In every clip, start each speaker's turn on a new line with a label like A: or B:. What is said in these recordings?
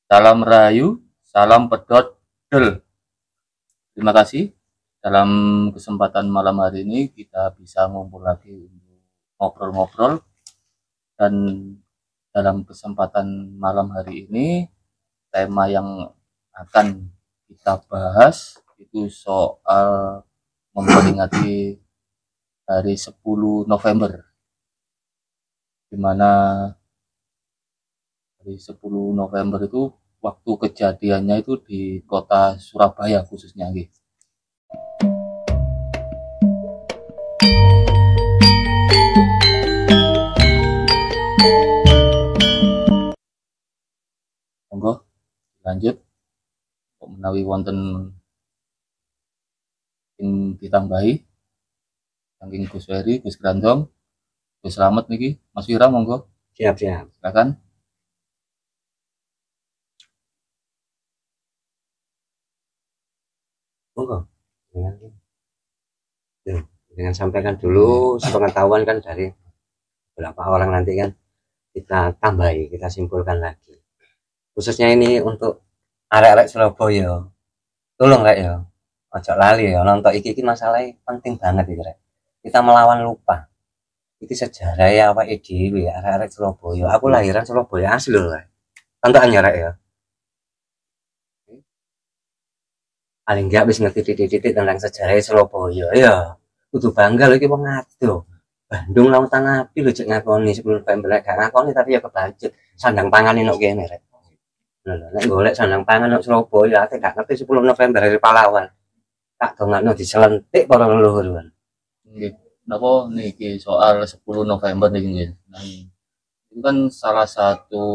A: Salam Rahayu, salam pedot del. Terima kasih. Dalam kesempatan malam hari ini kita bisa ngumpul lagi untuk ngobrol-ngobrol, dan dalam kesempatan malam hari ini tema yang akan kita bahas itu soal memperingati hari 10 November, di mana hari 10 November itu waktu kejadiannya itu di kota Surabaya khususnya gitu. Monggo lanjut kok menawi wonten sing ditambahi saking Gus Ferry, Gus Grandong, Gus Slamet niki, Mas Wira monggo.
B: Siap.
A: Silakan.
B: Monggo. Dengan sampaikan dulu sepengetahuan kan dari beberapa orang, nanti kan kita tambahi, kita simpulkan lagi. Khususnya ini untuk arek-arek Surabaya. Tolong rek ya. Ojo lali ya, nonton iki masalahnya penting banget iki rek. Kita melawan lupa. Iki sejarah ya awake dhewe arek-arek Surabaya. Aku lahiran Surabaya asli lho rek. Tonton ya rek ya. Paling enggak wis ngerti titik-titik tentang sejarah Surabaya ya. Kudu bangga lho iki wong ado. Bandung Lautan Api lho cek ngakoni 10 November gak ngakoni, tapi ya kebacut sandang pangan nok kene rek. Lho nek golek sandang pangan nok Surabaya ate gak ngerti 10 November hari pahlawan. Tak dongakno diselentik para leluhur.
A: Nggih. Napa niki soal 10 November niki nggih. Nah, itu kan salah satu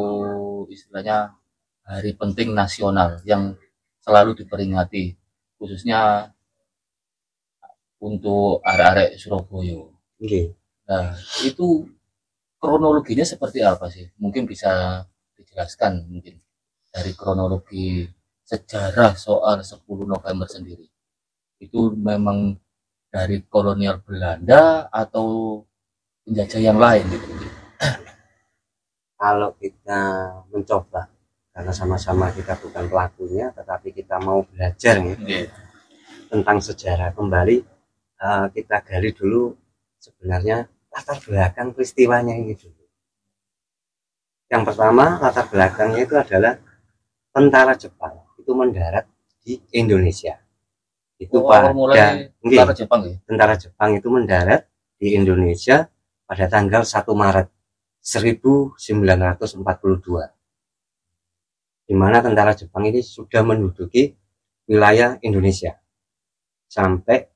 A: istilahnya hari penting nasional yang selalu diperingati khususnya untuk arek-arek Surabaya.
B: Nggih.
A: Nah, itu kronologinya seperti apa sih? Mungkin bisa dijelaskan mungkin dari kronologi sejarah soal 10 November sendiri. Itu memang dari kolonial Belanda atau penjajah yang lain gitu.
B: Kalau kita mencoba, karena sama-sama kita bukan pelakunya, tetapi kita mau belajar ya, tentang sejarah kembali, kita gali dulu sebenarnya latar belakang peristiwanya ini dulu. Yang pertama, latar belakangnya itu adalah tentara Jepang itu mendarat di Indonesia. Itu pada
A: tentara Jepang ya?
B: Tentara Jepang itu mendarat di Indonesia pada tanggal 1 Maret 1942. Di mana tentara Jepang ini sudah menduduki wilayah Indonesia sampai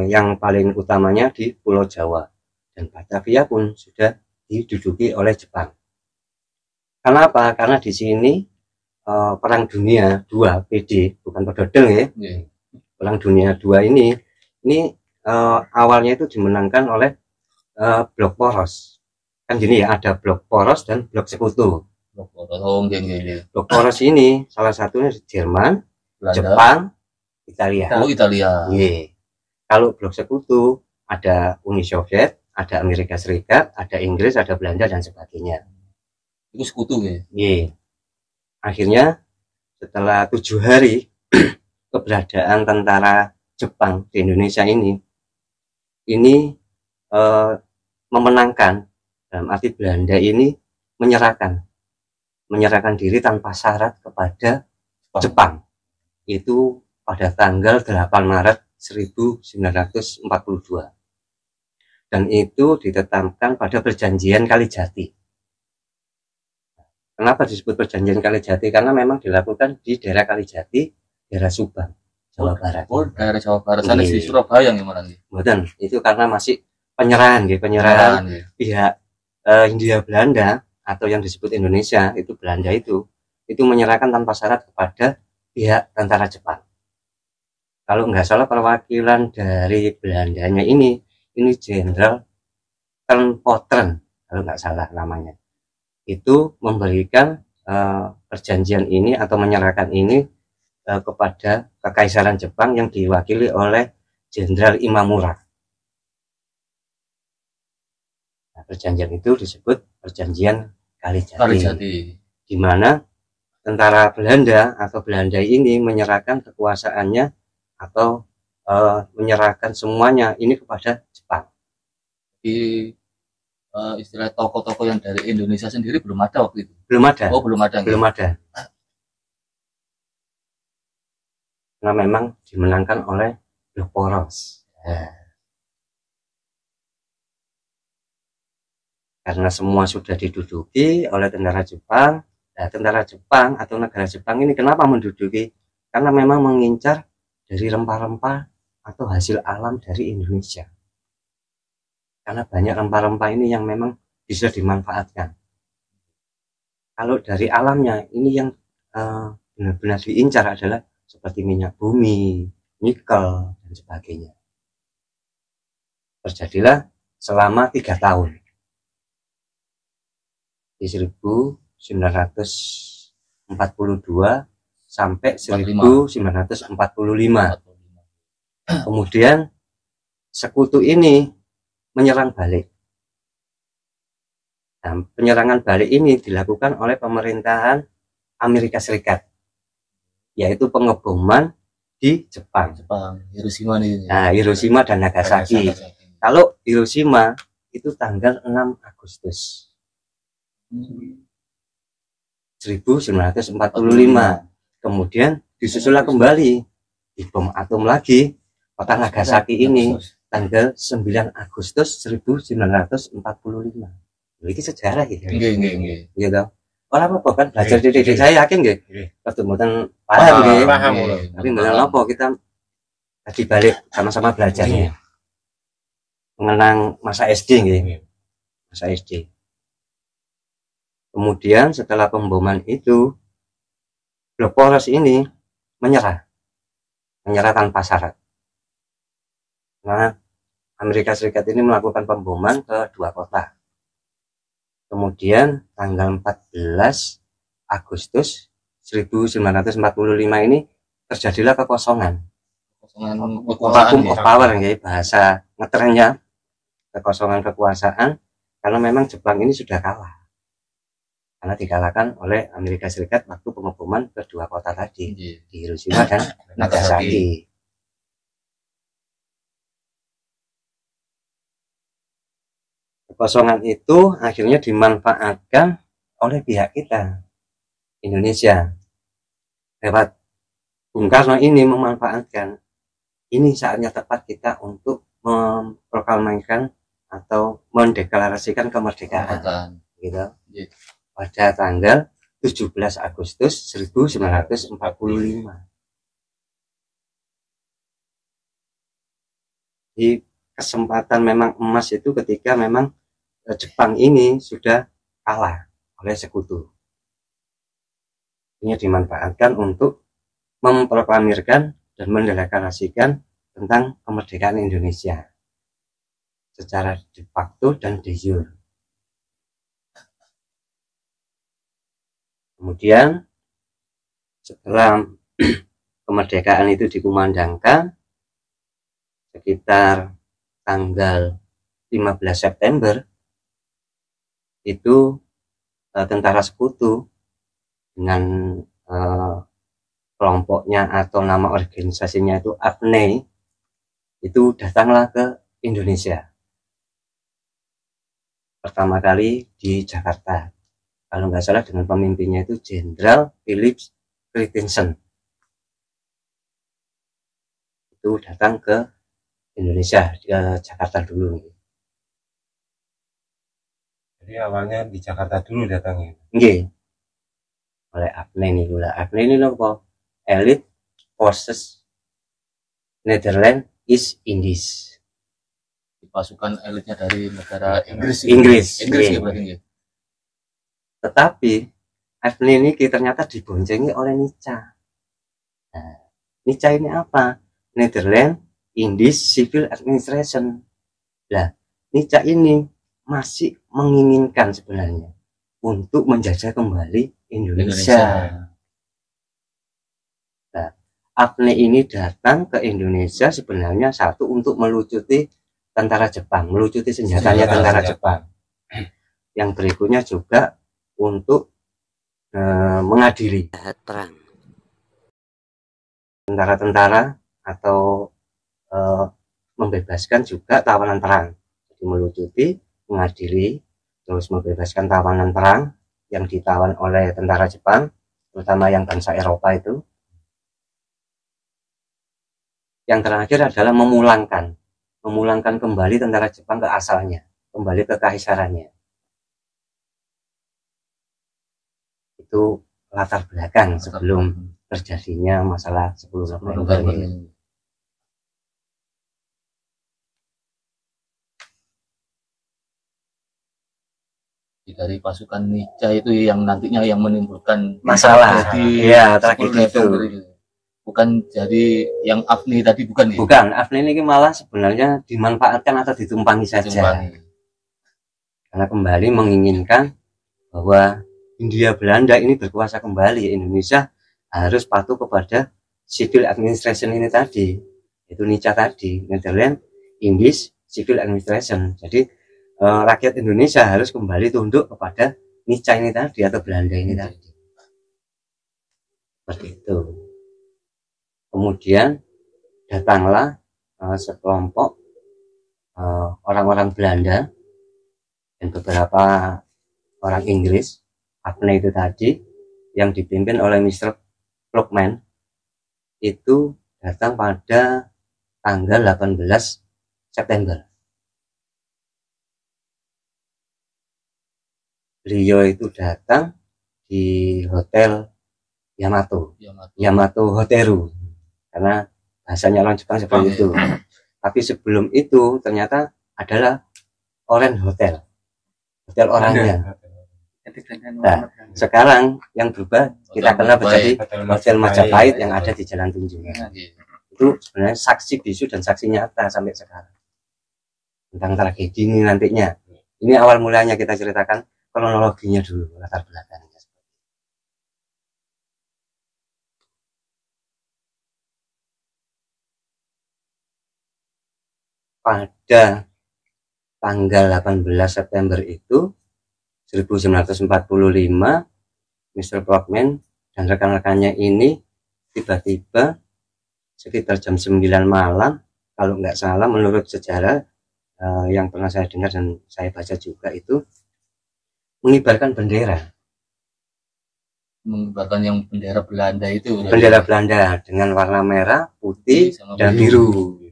B: yang paling utamanya di Pulau Jawa, dan Batavia pun sudah diduduki oleh Jepang. Kenapa? Karena di sini Perang Dunia II PD, bukan pedodel ya. Perang Dunia II ini awalnya itu dimenangkan oleh blok poros. Kan gini ya, ada blok poros dan blok sekutu. Blok poros ini salah satunya Jerman, Belanda, Jepang, Italia.
A: Oh, Italia.
B: Yeah. Kalau blok sekutu ada Uni Soviet, ada Amerika Serikat, ada Inggris, ada Belanda dan sebagainya.
A: Itu sekutu ya?
B: Yeah. Akhirnya setelah 7 hari keberadaan tentara Jepang di Indonesia ini memenangkan, dalam arti Belanda ini menyerahkan diri tanpa syarat kepada Jepang. Itu pada tanggal 8 Maret 1942. Dan itu ditetapkan pada perjanjian Kalijati. Kenapa disebut perjanjian Kalijati? Karena memang dilakukan di daerah Kalijati, daerah Subang, Jawa Barat.
A: Oh, daerah Jawa Barat. Sana di Surabaya gimana nih?
B: Betul, itu karena masih penyerahan pihak Hindia Belanda atau yang disebut Indonesia, itu Belanda itu menyerahkan tanpa syarat kepada pihak tentara Jepang. Kalau nggak salah perwakilan dari Belandanya ini Jenderal Ten Potren, kalau nggak salah namanya, itu memberikan perjanjian ini atau menyerahkan ini kepada Kekaisaran Jepang yang diwakili oleh Jenderal Imamura. Nah, perjanjian itu disebut perjanjian Kalijati. Di mana tentara Belanda atau Belanda ini menyerahkan kekuasaannya atau menyerahkan semuanya ini kepada Jepang.
A: Di istilah tokoh-tokoh yang dari Indonesia sendiri belum ada waktu itu.
B: Belum ada.
A: Oh, belum ada.
B: Belum ada. Karena memang dimenangkan oleh Blok Poros. Karena semua sudah diduduki oleh tentara Jepang. Nah, tentara Jepang atau negara Jepang ini kenapa menduduki? Karena memang mengincar dari rempah-rempah atau hasil alam dari Indonesia. Karena banyak rempah-rempah ini yang memang bisa dimanfaatkan. Kalau dari alamnya ini yang benar-benar diincar adalah seperti minyak bumi, nikel, dan sebagainya. Terjadilah selama 3 tahun. Di 1942 sampai 1945. Kemudian sekutu ini menyerang balik. Nah, penyerangan balik ini dilakukan oleh pemerintahan Amerika Serikat, yaitu pengeboman di Jepang.
A: Hiroshima nih.
B: Nah, Hiroshima dan Nagasaki. Kalau Hiroshima itu tanggal 6 Agustus 1945. Kemudian disusul kembali dibom atom lagi kota Nagasaki ini tanggal 9 Agustus 1945. Ini sejarah gitu.
A: Nggih.
B: Gitu. Ora apa-apa kan belajar didik saya yakin nggih. Waktu mboten paham nggih. Tapi mboten apa kita tadi balik sama-sama belajarnya. Mengenang masa SD nggih. Masa SD. Kemudian setelah pemboman itu Blok Poros ini menyerah tanpa syarat. Nah, Amerika Serikat ini melakukan pemboman ke 2 kota. Kemudian tanggal 14 Agustus 1945 ini terjadilah kekosongan. Vacuum of power ya, bahasa ngetrennya, kekosongan kekuasaan, karena memang Jepang ini sudah kalah. Karena dikalahkan oleh Amerika Serikat waktu pengeboman ke 2 kota tadi, di Hiroshima dan Nagasaki. Kekosongan itu akhirnya dimanfaatkan oleh pihak kita, Indonesia. Lewat Bung Karno ini memanfaatkan, ini saatnya tepat kita untuk memproklamasikan atau mendeklarasikan kemerdekaan. Gitu. Pada tanggal 17 Agustus 1945. Di kesempatan memang emas itu ketika memang Jepang ini sudah kalah oleh sekutu. Ini dimanfaatkan untuk memproklamirkan dan mendeklarasikan tentang kemerdekaan Indonesia secara de facto dan de jure. Kemudian setelah kemerdekaan itu dikumandangkan sekitar tanggal 15 September itu tentara sekutu dengan kelompoknya atau nama organisasinya itu AFNEI itu datanglah ke Indonesia pertama kali di Jakarta, kalau nggak salah dengan pemimpinnya itu Jenderal Philip Christensen. Itu datang ke Indonesia, ke Jakarta dulu.
C: Jadi awalnya di Jakarta dulu datangnya.
B: Nggih. Oleh AFNEI ini pula. AFNEI ini nopo? Elite Forces Netherlands East Indies.
A: Pasukan elitnya dari negara Inggris.
B: Inggris
A: ya berarti.
B: Tetapi AFNEI ini ternyata diboncengi oleh NICA. Nah, NICA ini apa? Netherlands Indies Civil Administration. Nah, NICA ini masih menginginkan sebenarnya untuk menjajah kembali Indonesia. Nah, AFNEI ini datang ke Indonesia sebenarnya satu untuk melucuti tentara Jepang, melucuti senjatanya tentara Jepang. Yang berikutnya juga untuk mengadili
D: perang.
B: tentara-tentara atau membebaskan juga tawanan perang. Jadi melucuti, mengadili, terus membebaskan tawanan perang yang ditawan oleh tentara Jepang, terutama yang bangsa Eropa itu. Yang terakhir adalah memulangkan kembali tentara Jepang ke asalnya, kembali ke kaisarannya. Itu latar belakang sebelum terjadinya masalah 10 November ini.
A: Dari pasukan Nica itu yang nantinya yang menimbulkan
B: masalah ya, tragedi itu.
A: Bukan jadi yang AFNI tadi, bukan ya?
B: Bukan, AFNI ini malah sebenarnya dimanfaatkan atau ditumpangi saja. Karena kembali menginginkan bahwa Hindia Belanda ini berkuasa kembali, Indonesia harus patuh kepada civil administration ini tadi, itu Nica tadi, Netherlands Indies Civil Administration. Jadi rakyat Indonesia harus kembali tunduk kepada Nica ini tadi atau Belanda ini tadi. Seperti itu. Kemudian datanglah sekelompok orang-orang Belanda dan beberapa orang Inggris, AFNI itu tadi, yang dipimpin oleh Mr. Plockman, itu datang pada tanggal 18 September. Beliau itu datang di Hotel Yamato Hoteru, karena bahasanya orang Jepang seperti itu. Tapi sebelum itu ternyata adalah Orange Hotel orangnya. Nah, sekarang yang berubah kita kenal menjadi Hotel Majapahit yang ada di Jalan Tunjungan. Itu sebenarnya saksi bisu dan saksi nyata sampai sekarang tentang tragedi ini nantinya. Ini awal mulanya, kita ceritakan kronologinya dulu, latar belakangnya. Pada tanggal 18 September itu 1945, Mr. Plockman dan rekan-rekannya ini tiba-tiba sekitar jam 9 malam, kalau nggak salah menurut sejarah yang pernah saya dengar dan saya baca juga, itu mengibarkan bendera.
A: Mengibarkan yang bendera Belanda itu.
B: Bendera Belanda dengan warna merah, putih, dan biru.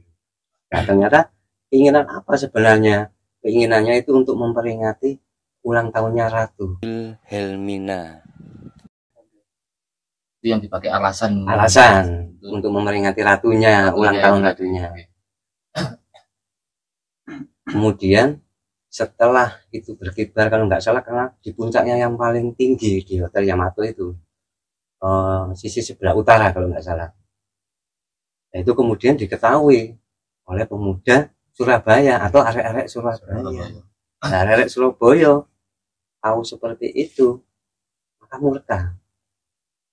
B: Nah, ternyata keinginan apa sebenarnya? Keinginannya itu untuk memperingati ulang tahunnya Ratu
D: Wilhelmina.
A: Itu yang dipakai alasan
B: untuk memperingati ratunya, ulang tahun ratunya. Kemudian setelah itu berkibar, kalau nggak salah karena di puncaknya yang paling tinggi di Hotel Yamato itu, sisi sebelah utara kalau nggak salah. Nah, itu kemudian diketahui oleh pemuda Surabaya atau arek-arek Surabaya. Nah, arek Surabaya tahu seperti itu, maka murka.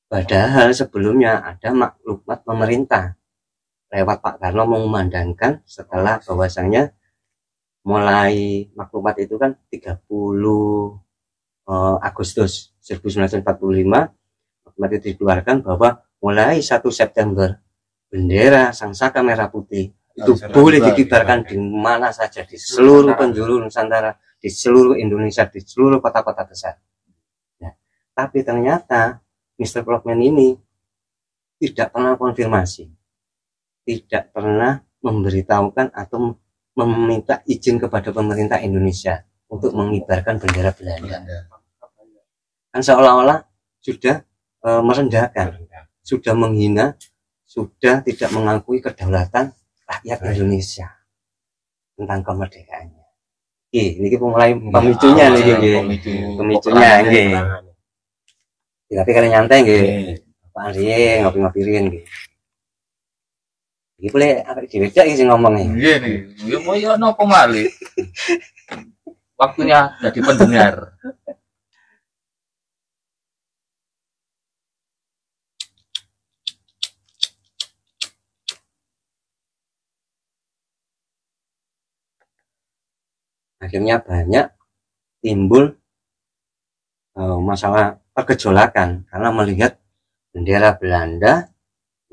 B: Padahal sebelumnya ada maklumat pemerintah lewat Pak Karno mengumandangkan setelah bahwasanya mulai maklumat itu kan 30 Agustus 1945, maklumat itu dikeluarkan bahwa mulai 1 September bendera Sang Saka Merah Putih itu boleh dikibarkan di mana saja, di seluruh penjuru Nusantara, di seluruh Indonesia, di seluruh kota-kota besar. Nah, tapi ternyata Mr. Plockman ini tidak pernah konfirmasi, tidak pernah memberitahukan atau meminta izin kepada pemerintah Indonesia untuk mengibarkan bendera Belanda. Kan seolah-olah sudah merendahkan, sudah menghina, sudah tidak mengakui kedaulatan rakyat Indonesia tentang kemerdekaannya. Ini mulai pemicunya pemicunya nih. Tapi kalian nyantai nggih. Pak Andri ngopi-ngopiin nggih. Iki boleh apa diwedak iki sing ngomong iki.
A: Nggih nih. Ya mau ya napa malih. Waktunya jadi pendengar.
B: Akhirnya banyak timbul masalah pergejolakan karena melihat bendera Belanda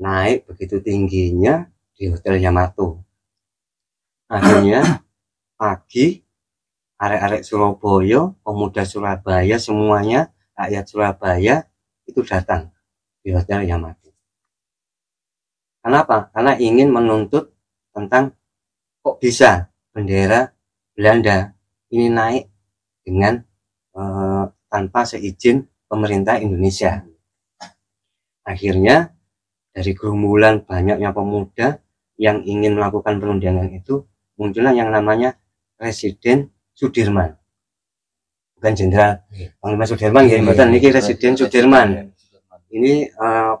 B: naik begitu tingginya di Hotel Yamato. Akhirnya pagi arek-arek Surabaya, pemuda Surabaya semuanya, rakyat Surabaya itu datang di Hotel Yamato. Kenapa? Karena ingin menuntut tentang kok bisa bendera Belanda ini naik dengan tanpa seizin pemerintah Indonesia. Akhirnya dari gerombolan banyaknya pemuda yang ingin melakukan perundingan itu muncullah yang namanya Residen Sudirman. Bukan Jenderal Panglima Sudirman ya, mboten niki Residen Sudirman. Ini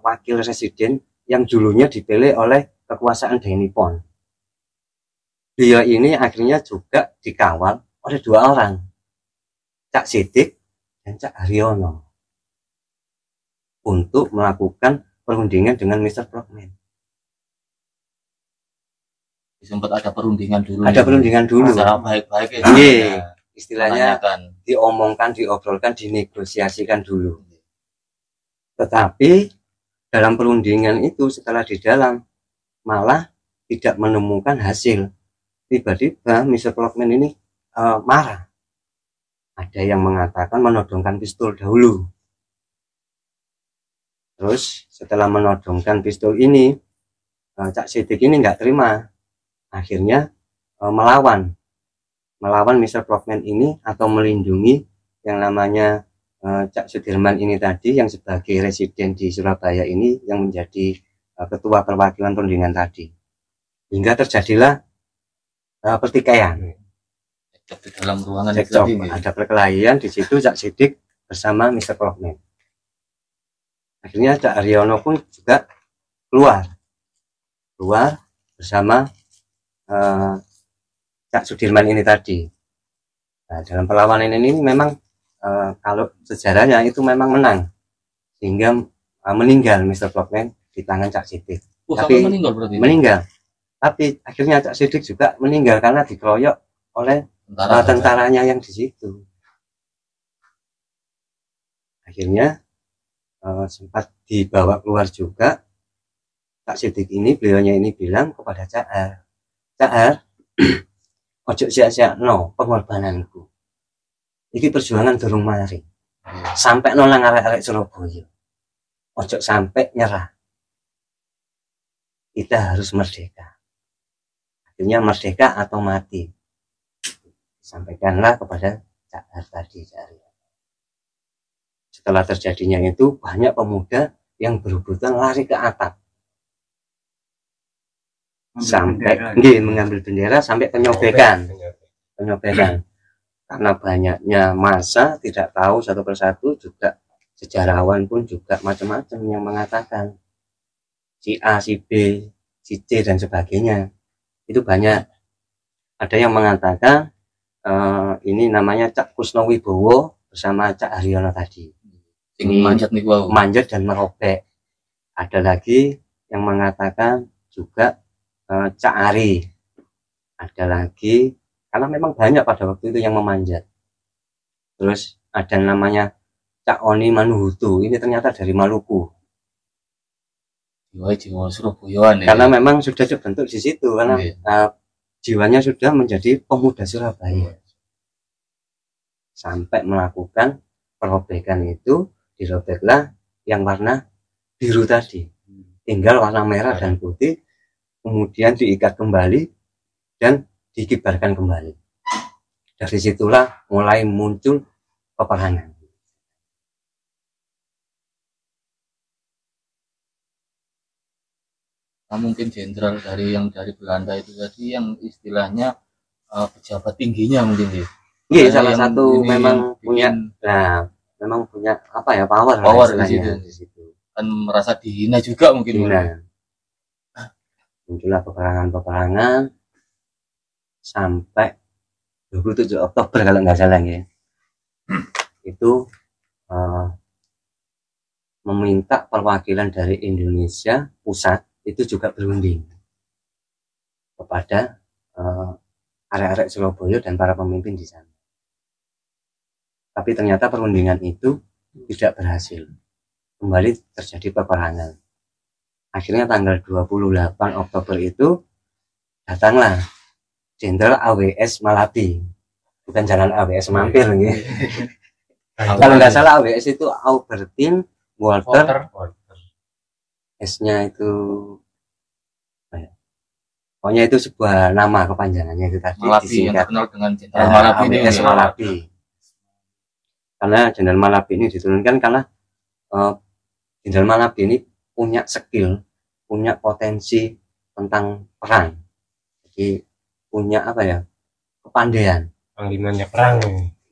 B: wakil residen yang dulunya dipilih oleh kekuasaan Dainippon. Beliau ini akhirnya juga dikawal oleh 2 orang, Cak Sidik dan Cak Haryono, untuk melakukan perundingan dengan Mr. Frogman.
A: Sempat ada perundingan dulu.
B: Ada perundingan dulu.
A: Secara baik-baik ya.
B: Iya, istilahnya
A: Menanyakan.
B: diomongkan, diobrolkan, dinegosiasikan dulu. Tetapi dalam perundingan itu setelah di dalam malah tidak menemukan hasil. Tiba-tiba Mr. Frogman ini marah. Ada yang mengatakan menodongkan pistol dahulu. Terus setelah menodongkan pistol ini, Cak Sidik ini nggak terima. Akhirnya melawan Mr. Frogman ini atau melindungi yang namanya Cak Sudirman ini tadi yang sebagai residen di Surabaya ini yang menjadi ketua perwakilan perundingan tadi. Hingga terjadilah pertikaian.
A: Di dalam ruangan itu
B: Cekcok,
A: tadi.
B: ada perkelahian di situ Cak Sidik bersama Mr. Frogman. Akhirnya Cak Haryono pun juga keluar bersama Cak Sudirman ini tadi. Nah, dalam perlawanan ini memang kalau sejarahnya itu memang menang sehingga meninggal Mr. Frogman di tangan Cak Sidik.
A: Tapi meninggal berarti.
B: Meninggal. Tapi akhirnya Cak Sidik juga meninggal karena dikeroyok oleh tentaranya yang di situ. Akhirnya sempat dibawa keluar juga. Cak Sidik ini, beliaunya ini bilang kepada Cak Har, ojo sia-siakno pengorbananku. Iki perjuangan durung mari. Sampai nang arek-arek Surabaya. Ojo sampai nyerah. Kita harus merdeka. Akhirnya merdeka atau mati. Sampaikanlah kepada Cak Har tadi. Setelah terjadinya itu banyak pemuda yang berebutan lari ke atap. Sampai mengambil bendera sampai penyobekan karena banyaknya massa tidak tahu satu persatu, juga sejarawan pun juga macam-macam yang mengatakan si A, si B, si C dan sebagainya. Itu banyak. Ada yang mengatakan ini namanya Cak Kusnowibowo bersama Cak Haryono tadi. Ini manjat dan merobek. Ada lagi yang mengatakan juga Cak Ari. Ada lagi, karena memang banyak pada waktu itu yang memanjat. Terus ada namanya Cak Oni Manuhutu, ini ternyata dari Maluku.
A: Jiwa Surabaya.
B: Karena memang sudah terbentuk di situ, karena jiwanya sudah menjadi pemuda Surabaya. Sampai melakukan perobekan itu, dirobeklah yang warna biru tadi. Tinggal warna merah dan putih, kemudian diikat kembali dan dikibarkan kembali. Dari situlah mulai muncul peperangan.
A: Nah, mungkin jenderal dari Belanda itu tadi yang istilahnya pejabat tingginya mungkin ya.
B: Iya, salah satu memang punya, memang punya apa ya, power
A: di situ. Kan merasa dihina juga mungkin.
B: Muncullah peperangan sampai 27 Oktober kalau nggak salah ya. Itu meminta perwakilan dari Indonesia pusat itu juga berunding kepada arek-arek Surabaya dan para pemimpin di sana. Tapi ternyata perundingan itu tidak berhasil. Kembali terjadi peperangan. Akhirnya tanggal 28 Oktober itu datanglah Jenderal AWS Malabi, bukan Jalan AWS Mampir gitu. Kalau nggak salah AWS itu Albertine Walter. S-nya itu pokoknya itu sebuah nama kepanjangannya itu tadi
A: Malabi yang
B: disingkat
A: terkenal dengan Jenderal Malabi ini.
B: AWS Malabi. Karena Jenderal Malabi ini diturunkan karena Jenderal Malabi ini punya skill, punya potensi tentang perang. Jadi punya apa ya, kepandaian.
C: Panglimanya perang.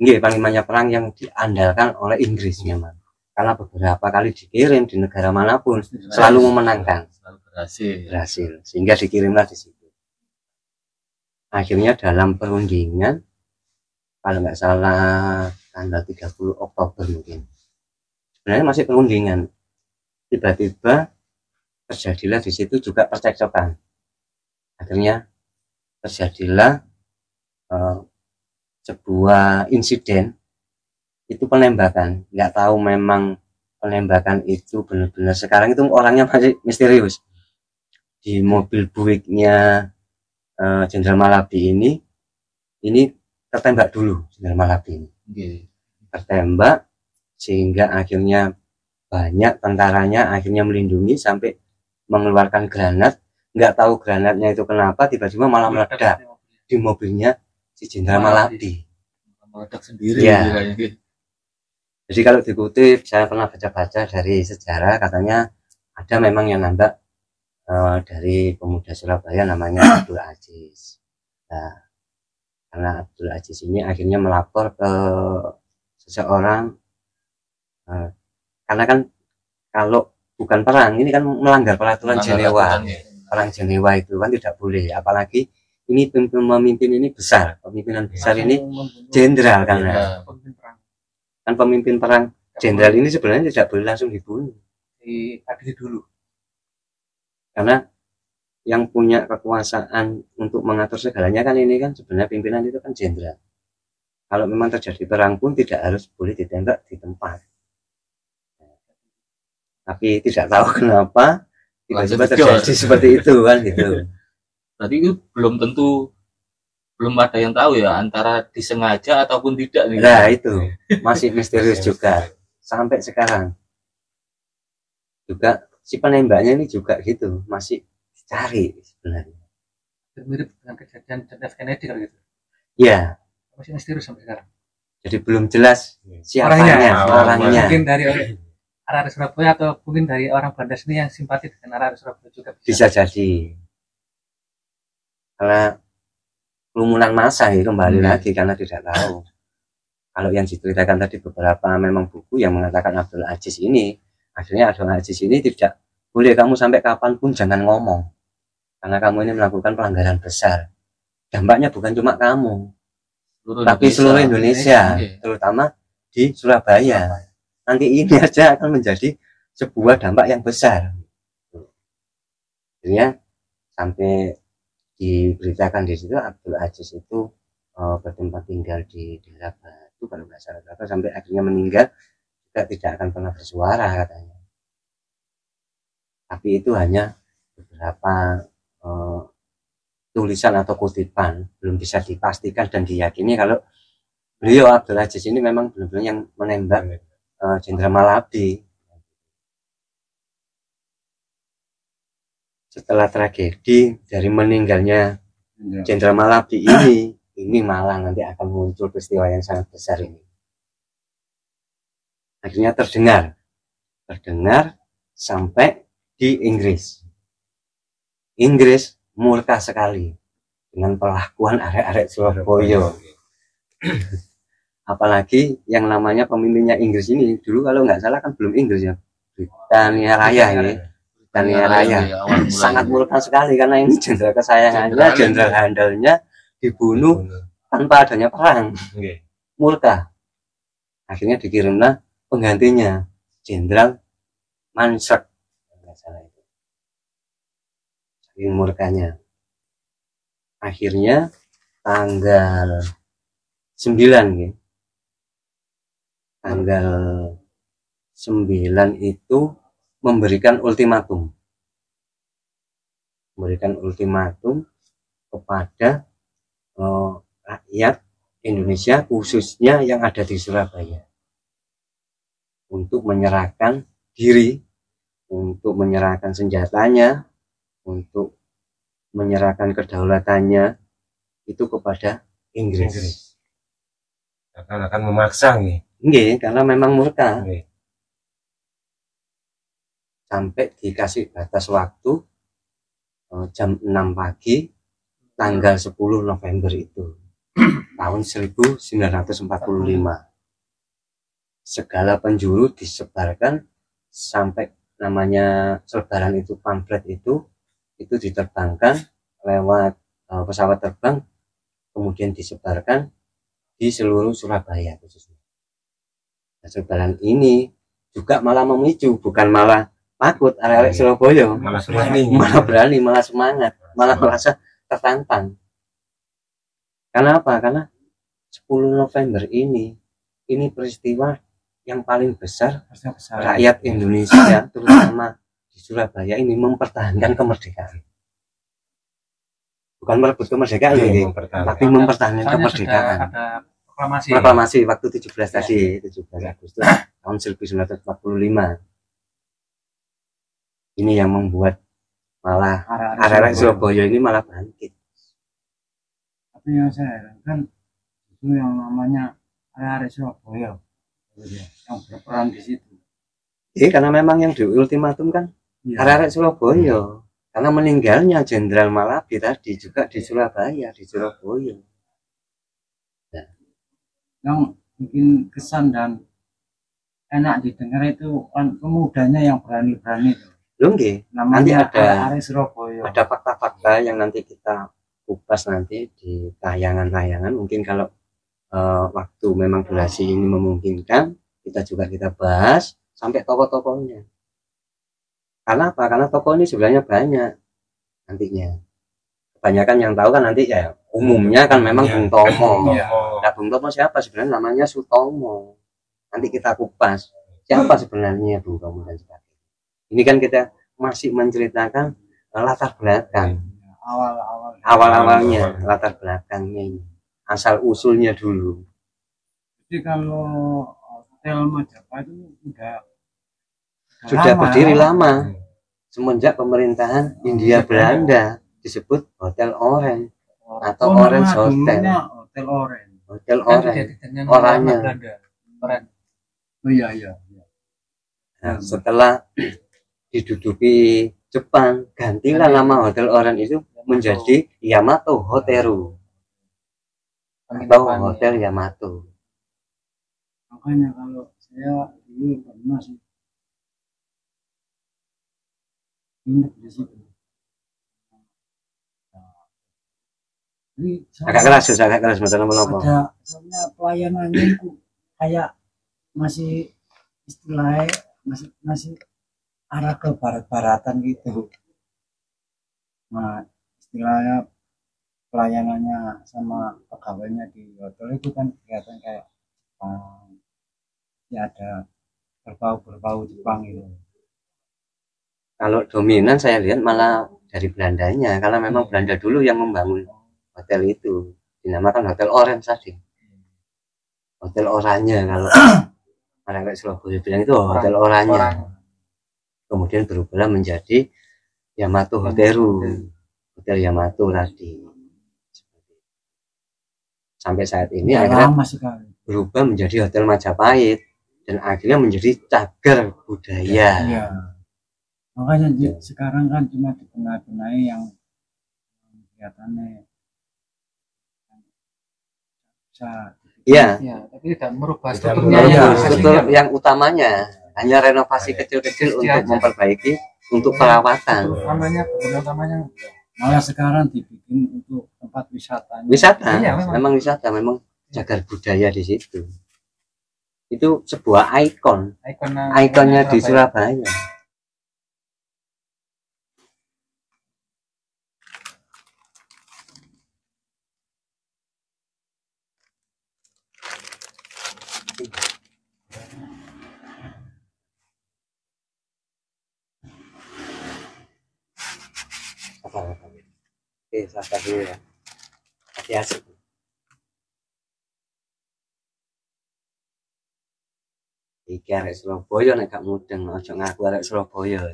B: Nggih, panglimanya perang yang diandalkan oleh Inggris memang. Karena beberapa kali dikirim di negara manapun selalu memenangkan,
A: selalu
B: berhasil, sehingga dikirimlah di situ. Akhirnya dalam perundingan, kalau nggak salah tanggal 30 Oktober mungkin, sebenarnya masih perundingan, tiba-tiba terjadilah di situ juga percekcokan. Akhirnya terjadilah sebuah insiden, itu penembakan. Nggak tahu memang penembakan itu benar-benar, sekarang itu orangnya masih misterius. Di mobil Buick-nya Jenderal Malabi ini tertembak dulu Jenderal Malabi ini. Tertembak sehingga akhirnya banyak tentaranya akhirnya melindungi sampai mengeluarkan granat. Nggak tahu granatnya itu kenapa tiba-tiba malah meledak di mobilnya si Jenderal Malabi.
A: Meledak sendiri
B: ya.
A: Gitu.
B: Jadi kalau dikutip, saya pernah baca-baca dari sejarah, katanya ada memang yang nambah dari pemuda Surabaya namanya Abdul Aziz. Nah, karena Abdul Aziz ini akhirnya melapor ke seseorang, karena kan kalau bukan perang, ini kan melanggar peraturan Jenewa. Perang Jenewa itu kan tidak boleh, apalagi ini pemimpin ini besar, pemimpinan besar ini jenderal, karena kan pemimpin perang jenderal ini sebenarnya tidak boleh langsung dibunuh, diadili dulu, karena yang punya kekuasaan untuk mengatur segalanya kan ini kan sebenarnya pimpinan itu kan jenderal. Kalau memang terjadi perang pun tidak harus boleh ditembak di tempat, tapi tidak tahu kenapa tiba-tiba terjadi seperti itu kan gitu.
A: Berarti itu belum ada yang tahu ya antara disengaja ataupun tidak nih.
B: Nah itu masih misterius juga sampai sekarang. Juga si penembaknya ini juga gitu, masih cari sebenarnya.
D: Mirip dengan kejadian John F. Kennedy kalau gitu.
B: Ya.
D: Masih misterius sampai sekarang.
B: Jadi belum jelas siapanya orangnya.
D: Mungkin dari arah Surabaya atau mungkin dari orang Banda sini yang simpati dengan arah Surabaya juga
B: bisa jadi. Karena kerumunan massa ya kembali lagi karena tidak tahu. Kalau yang diceritakan tadi beberapa memang buku yang mengatakan Abdul Aziz ini, akhirnya Abdul Aziz ini tidak boleh, kamu sampai kapanpun jangan ngomong, karena kamu ini melakukan pelanggaran besar. Dampaknya bukan cuma kamu, tapi seluruh Indonesia, terutama di Surabaya. Nanti ini aja akan menjadi sebuah dampak yang besar. Akhirnya sampai diberitakan di situ Abdul Aziz itu bertempat tinggal di daerah Batu kalau nggak salah, sampai akhirnya meninggal juga tidak akan pernah bersuara katanya. Tapi itu hanya beberapa tulisan atau kutipan, belum bisa dipastikan dan diyakini kalau beliau Abdul Aziz ini memang benar-benar yang menembak Jenderal Malabi. Setelah tragedi dari meninggalnya Jenderal Malabi ini malah nanti akan muncul peristiwa yang sangat besar ini. Akhirnya terdengar sampai di Inggris. Inggris murka sekali dengan perlakuan arek-arek Surabaya. Apalagi yang namanya pemimpinnya Inggris ini dulu kalau nggak salah kan belum Inggris ya, Britania Raya ini. Britania Raya sangat murka sekali karena ini jenderal kesayangannya, jenderal handalnya dibunuh tanpa adanya perang. Murka. Akhirnya dikirimlah penggantinya, Jenderal Mansert. Nggak salah itu. Saking murkanya. Akhirnya tanggal 9 ya. Tanggal 9 itu memberikan ultimatum kepada rakyat Indonesia khususnya yang ada di Surabaya untuk menyerahkan diri, untuk menyerahkan senjatanya, untuk menyerahkan kedaulatannya itu kepada Inggris.
C: Akan memaksa nih.
B: Nggih, karena memang murka.
C: Nggih.
B: Sampai dikasih batas waktu jam 6 pagi tanggal 10 November itu tahun 1945. Segala penjuru disebarkan sampai namanya selebaran itu, pamflet itu diterbangkan lewat pesawat terbang, kemudian disebarkan di seluruh Surabaya khususnya. Nah, selebaran ini juga malah memicu, bukan malah takut arek-arek Surabaya, malah berani, malah semangat, malah merasa tertantang. Karena apa? Karena 10 November ini peristiwa yang paling besar rakyat Indonesia, terutama di Surabaya ini mempertahankan kemerdekaan. Bukan merebut kemerdekaan, tapi mempertahankan kemerdekaan.
D: Ada
B: proklamasi waktu 17 tadi, 17 Agustus tahun 1945. Ini yang membuat malah arek Surabaya ini malah bangkit.
E: Tapi yang saya herankan itu yang namanya arek Surabaya yang berperan di situ.
B: Karena memang yang diultimatum kan arek Surabaya. Karena meninggalnya Jenderal Malabi tadi juga di Surabaya, di Surabaya.
E: Nah, yang bikin kesan dan enak didengar itu kan pemudanya yang berani-berani itu.
B: Nanti ada
E: Surabaya.
B: Ada fakta-fakta yang nanti kita kupas nanti di tayangan-tayangan. Mungkin kalau waktu memang durasi ini memungkinkan, kita bahas sampai tokoh-tokohnya. Karena apa? Karena tokoh ini sebenarnya banyak nantinya. Kebanyakan yang tahu kan nanti ya umumnya kan memang Bung Tomo. Nah, Bung Tomo siapa? Sebenarnya namanya Sutomo. Nanti kita kupas siapa sebenarnya Bung Tomo dan sebagainya. Ini kan kita masih menceritakan latar belakang awal-awalnya, latar belakangnya ini, asal usulnya dulu.
E: Jadi kalau Hotel Majapahit itu
B: sudah berdiri lama semenjak pemerintahan Hindia Belanda, disebut Hotel Orange atau Orange Hotel. Hotel Orange. Oranye.
E: Oh iya.
B: Nah, setelah diduduki Jepang, gantilah nama Hotel Orange itu menjadi Yamato Hoteru atau Hotel Yamato.
E: Makanya kalau saya dulu pernah sih ingat di situ.
B: Agak keras betul menopo.
E: Ada soalnya pelayanannya itu kayak masih istilahnya masih arah ke barat-baratan gitu. Nah, istilahnya pelayanannya sama pegawainya di hotel itu kan kelihatan kayak ya ada berbau Jepang itu.
B: Kalau dominan saya lihat malah dari Belandanya, karena memang Belanda dulu yang membangun hotel itu, dinamakan Hotel Orange tadi. Hotel Oranye kalau orang Surabaya bilang itu Hotel Oranye. Kemudian berubah menjadi Yamato Hoteru, Hotel Yamato tadi. Sampai saat ini akhirnya berubah menjadi Hotel Majapahit dan akhirnya menjadi cagar budaya.
E: Ya. Makanya sekarang kan cuma dibenahi yang kelihatannya bisa.
B: Iya.
D: Tapi tidak merubah strukturnya
B: struktur yang utamanya, hanya renovasi kecil-kecil untuk memperbaiki, untuk perawatan.
D: Utamanya
E: malah sekarang dibikin untuk tempat wisata.
B: Memang wisata, memang cagar budaya di situ. Itu sebuah ikonnya di Surabaya. Oke, sabar dulu ya. Masih asik. Iki arek Surabaya nek gak mudeng, aja ngaku arek Surabaya.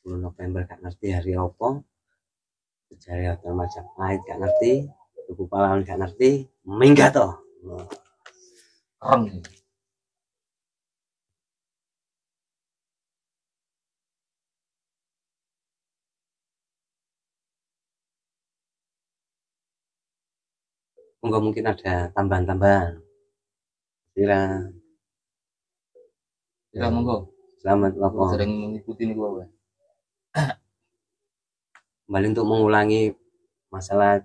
B: 10 November gak ngerti hari apa, sejarah Hotel Majapahit gak ngerti, Tugu Pahlawan gak ngerti, minggat toh.
A: Keren.
B: Monggo mungkin ada tambahan-tambahan. Kira
A: Kira monggo.
B: selamat
A: Aku
B: lapor.
A: sering mengikuti nih gua.
B: Kembali untuk mengulangi masalah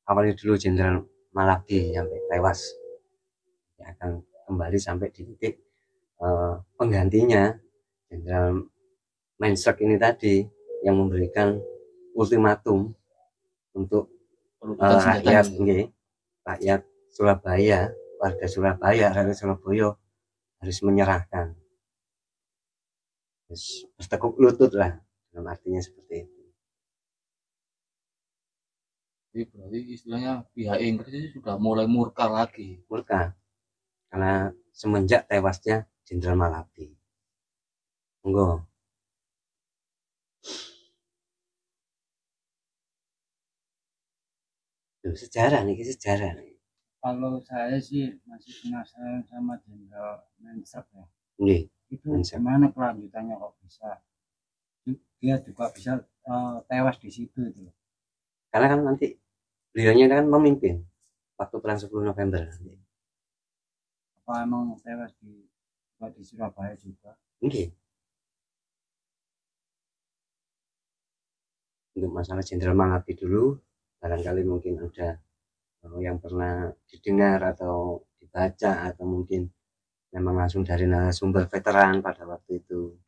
B: awalnya dulu Jenderal Malaki sampai tewas. Ya, akan kembali sampai di titik penggantinya Jenderal Mensek ini tadi yang memberikan ultimatum untuk
A: Peludukan senjata
B: rakyat
A: ini.
B: nggih, rakyat Surabaya, warga Surabaya, rakyat Surabaya harus menyerahkan. Harus bertekuk lutut lah, dalam artinya seperti itu.
A: Jadi berarti istilahnya pihak Inggris itu sudah mulai murka lagi.
B: Murka karena semenjak tewasnya Jenderal Malabi. Monggo. Sejarah nih, sejarah nih.
E: Kalau saya sih masih penasaran sama Jenderal Mensek ya.
B: Nggih,
E: Itu
B: Mensek.
E: gimana kelanjutannya kok bisa dia juga bisa tewas di situ itu.
B: Karena kan nanti beliaunya kan memimpin waktu perang 10 November nanti.
E: Apa emang tewas di Surabaya juga?
B: Nggih. Untuk masalah Jenderal Malabi dulu, barangkali mungkin ada yang pernah didengar atau dibaca atau mungkin memang langsung dari narasumber veteran pada waktu itu.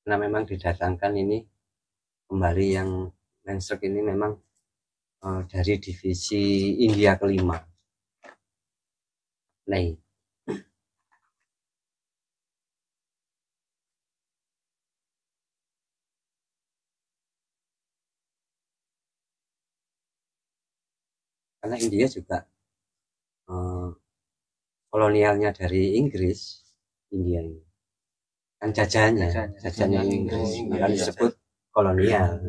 B: Karena memang didatangkan ini kembali yang Mensek ini memang dari divisi India kelima. Nah, karena India juga kolonialnya dari Inggris, India ini kan jajahannya Inggris, akan disebut kolonial.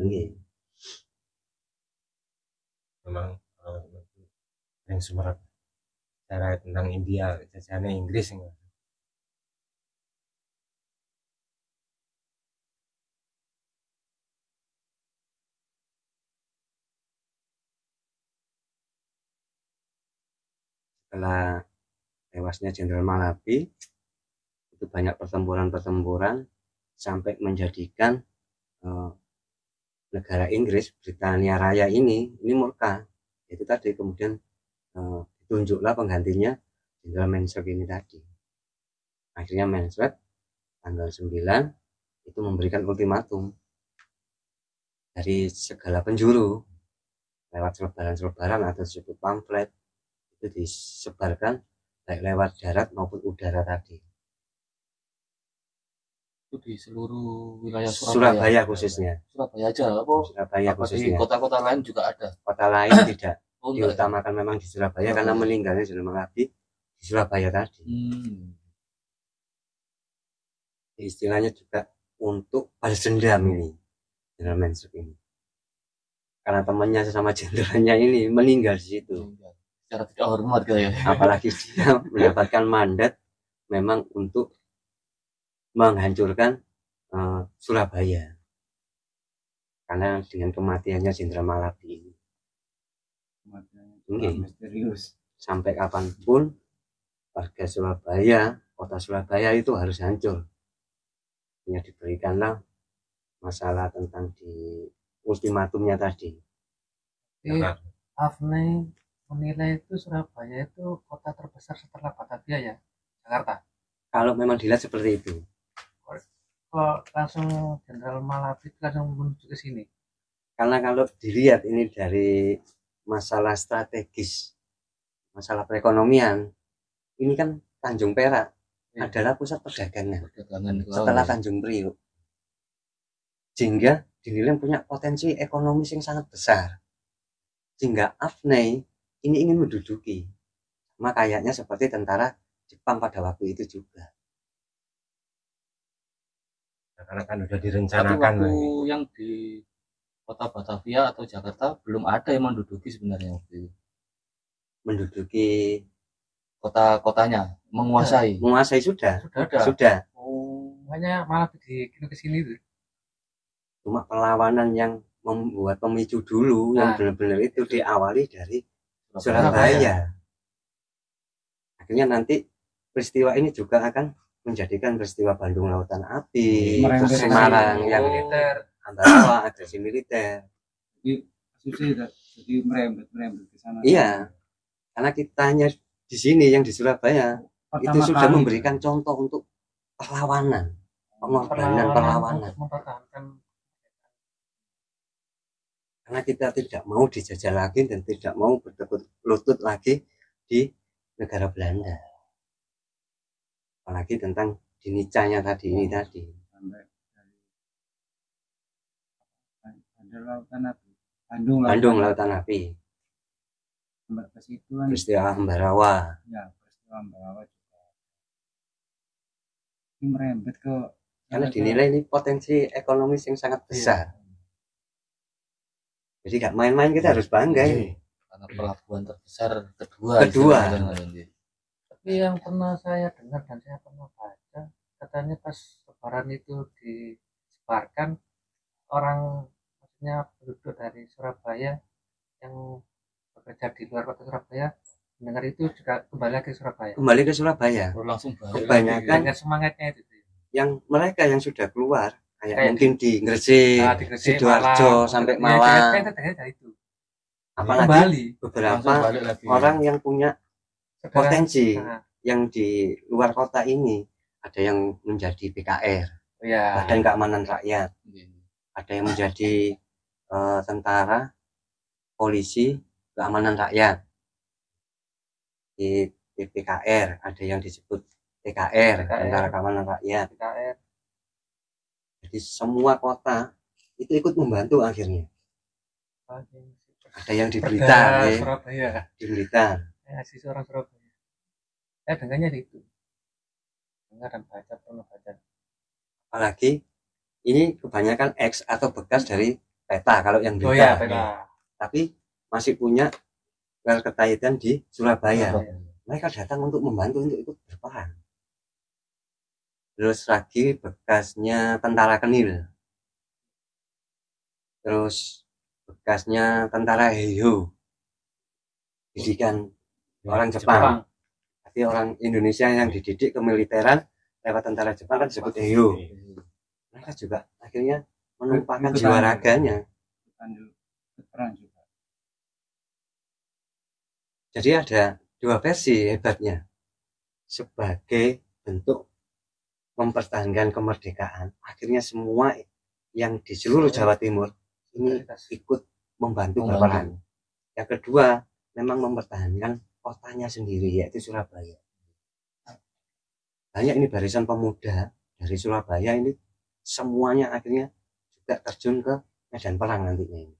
C: Memang yang semerap cara tentang India jajahannya Inggris enggak.
B: Setelah tewasnya Jenderal Malabi, itu banyak pertempuran-pertempuran sampai menjadikan negara Inggris, Britania Raya ini murka. Itu tadi kemudian ditunjuklah penggantinya Jenderal Mensek ini tadi. Akhirnya Mensek tanggal 9 itu memberikan ultimatum dari segala penjuru lewat selebaran-selebaran atau disebut pamflet, itu disebarkan baik lewat darat maupun udara tadi.
A: Itu di seluruh wilayah
B: Surabaya khususnya.
A: Surabaya aja apa?
B: Surabaya khususnya.
A: Di kota-kota lain juga ada.
B: Kota lain tidak diutamakan memang di Surabaya karena meninggalnya Jenderal Malabi di Surabaya tadi. Istilahnya juga untuk balas dendam ini Jenderal Mensek ini. Karena temannya sesama jenderalnya ini meninggal di situ.
A: Secara tidak hormat kayak.
B: Apalagi dia mendapatkan mandat memang untuk menghancurkan Surabaya. Karena dengan kematiannya Jenderal Malabi ini.
E: Kematiannya misterius.
B: Sampai kapanpun warga Surabaya, kota Surabaya itu harus hancur. Hanya diberikanlah masalah tentang di ultimatumnya tadi.
D: Afne menilai itu Surabaya itu kota terbesar setelah Batavia ya, Jakarta.
B: Kalau memang dilihat seperti itu.
D: kok langsung Jenderal Malabit langsung menuju ke sini?
B: Karena kalau dilihat ini dari masalah strategis, masalah perekonomian, ini kan Tanjung Perak
A: Iya.
B: adalah pusat perdagangan
A: Perdagangan itu
B: setelah
A: awal.
B: Tanjung Priok, sehingga dinilai punya potensi ekonomi yang sangat besar, sehingga Afnei ini ingin menduduki, sama kayaknya seperti tentara Jepang pada waktu itu juga.
C: Karena kan udah
A: Tapi
C: direncanakan
A: waktu
C: lah.
A: yang di kota Batavia atau Jakarta belum ada yang menduduki sebenarnya waktu itu.
B: Menduduki,
A: Kota-kotanya menguasai.
B: menguasai sudah,
A: Sudah.
B: sudah.
D: Oh, makanya Malabit dikirim ke sini tuh.
B: Cuma perlawanan yang membuat pemicu dulu yang
D: Nah,
B: benar-benar itu diawali dari
A: Surabaya.
B: Surabaya. Akhirnya nanti peristiwa ini juga akan menjadikan peristiwa Bandung Lautan Api,
E: Merembet
B: terus Semarang
A: lagi.
B: yang
D: militer.
B: Ambarawa, agresi militer.
E: Jadi susah jadi merembet ke sana.
B: Iya, karena kita hanya di sini yang di Surabaya itu
E: Pertama
B: sudah
E: kali
B: memberikan contoh untuk perlawanan, pengorbanan, perlawanan.
D: Untuk mempertahankan.
B: Karena kita tidak mau dijajah lagi dan tidak mau bertekuk lutut lagi di negara Belanda. Apalagi tentang dinicanya tadi ini tadi.
E: sampai dari ada lautan api. Bandung
B: Lautan Api,
E: sampai ke situ kan
B: peristiwa Ambarawa.
E: ya peristiwa Ambarawa juga. Ini merembet ke
B: Karena dinilai ini potensi ekonomis yang sangat besar. Jadi gak main-main, kita harus bangga ini.
A: Karena pelabuhan terbesar kedua.
D: Tapi yang pernah saya dengar dan saya pernah baca, katanya pas Lebaran itu disebarkan, orang maksudnya penduduk dari Surabaya yang bekerja di luar kota Surabaya mendengar itu juga kembali lagi ke Surabaya.
B: Kembali ke Surabaya.
A: Langsung balik
B: Kebanyakan
D: Dengan semangatnya itu.
B: yang mereka yang sudah keluar kayak
D: Kayak
B: mungkin di Gresik,
D: Nah, di Gresik,
B: Sidoarjo
D: Malang,
B: sampai
D: ya,
B: Malang.
D: saya dengar dari itu.
B: Apalagi
D: Kembali
B: beberapa
A: Langsung balik lagi.
B: orang yang punya
D: saudara.
B: potensi
D: Nah,
B: yang di luar kota ini, ada yang menjadi BKR,
D: oh ya.
B: Badan Keamanan Rakyat, ada yang menjadi tentara, polisi, keamanan rakyat di PKR, ada yang disebut TKR, Tentara Keamanan Rakyat.
D: PKR.
B: Jadi semua kota itu ikut membantu akhirnya. Ada yang di Blitar, ya,
D: Surabaya.
B: di Blitar.
D: Asli orang Surabaya. Saya dengarnya itu. Dengar dan baca, pernah baca.
B: Apalagi ini kebanyakan X atau bekas dari peta kalau yang
D: Oh
B: Blitar.
D: ya, peta.
B: Tapi masih punya keterkaitan di Surabaya.
A: Surabaya.
B: Mereka datang untuk membantu untuk ikut berperang. Terus lagi bekasnya Tentara Kenil. Terus bekasnya Tentara Heiho. Didikan orang Jepang. Tapi orang Indonesia yang dididik kemiliteran lewat tentara Jepang kan disebut Heiho. Mereka juga akhirnya menumpahkan jiwa raganya.
E: Perang juga.
B: Jadi ada dua versi hebatnya. Sebagai bentuk mempertahankan kemerdekaan, akhirnya semua yang di seluruh Jawa Timur ini ikut membantu berperang. Yang kedua, memang mempertahankan kotanya sendiri, yaitu Surabaya. Banyak ini barisan pemuda dari Surabaya ini semuanya akhirnya juga terjun ke medan perang nantinya ini.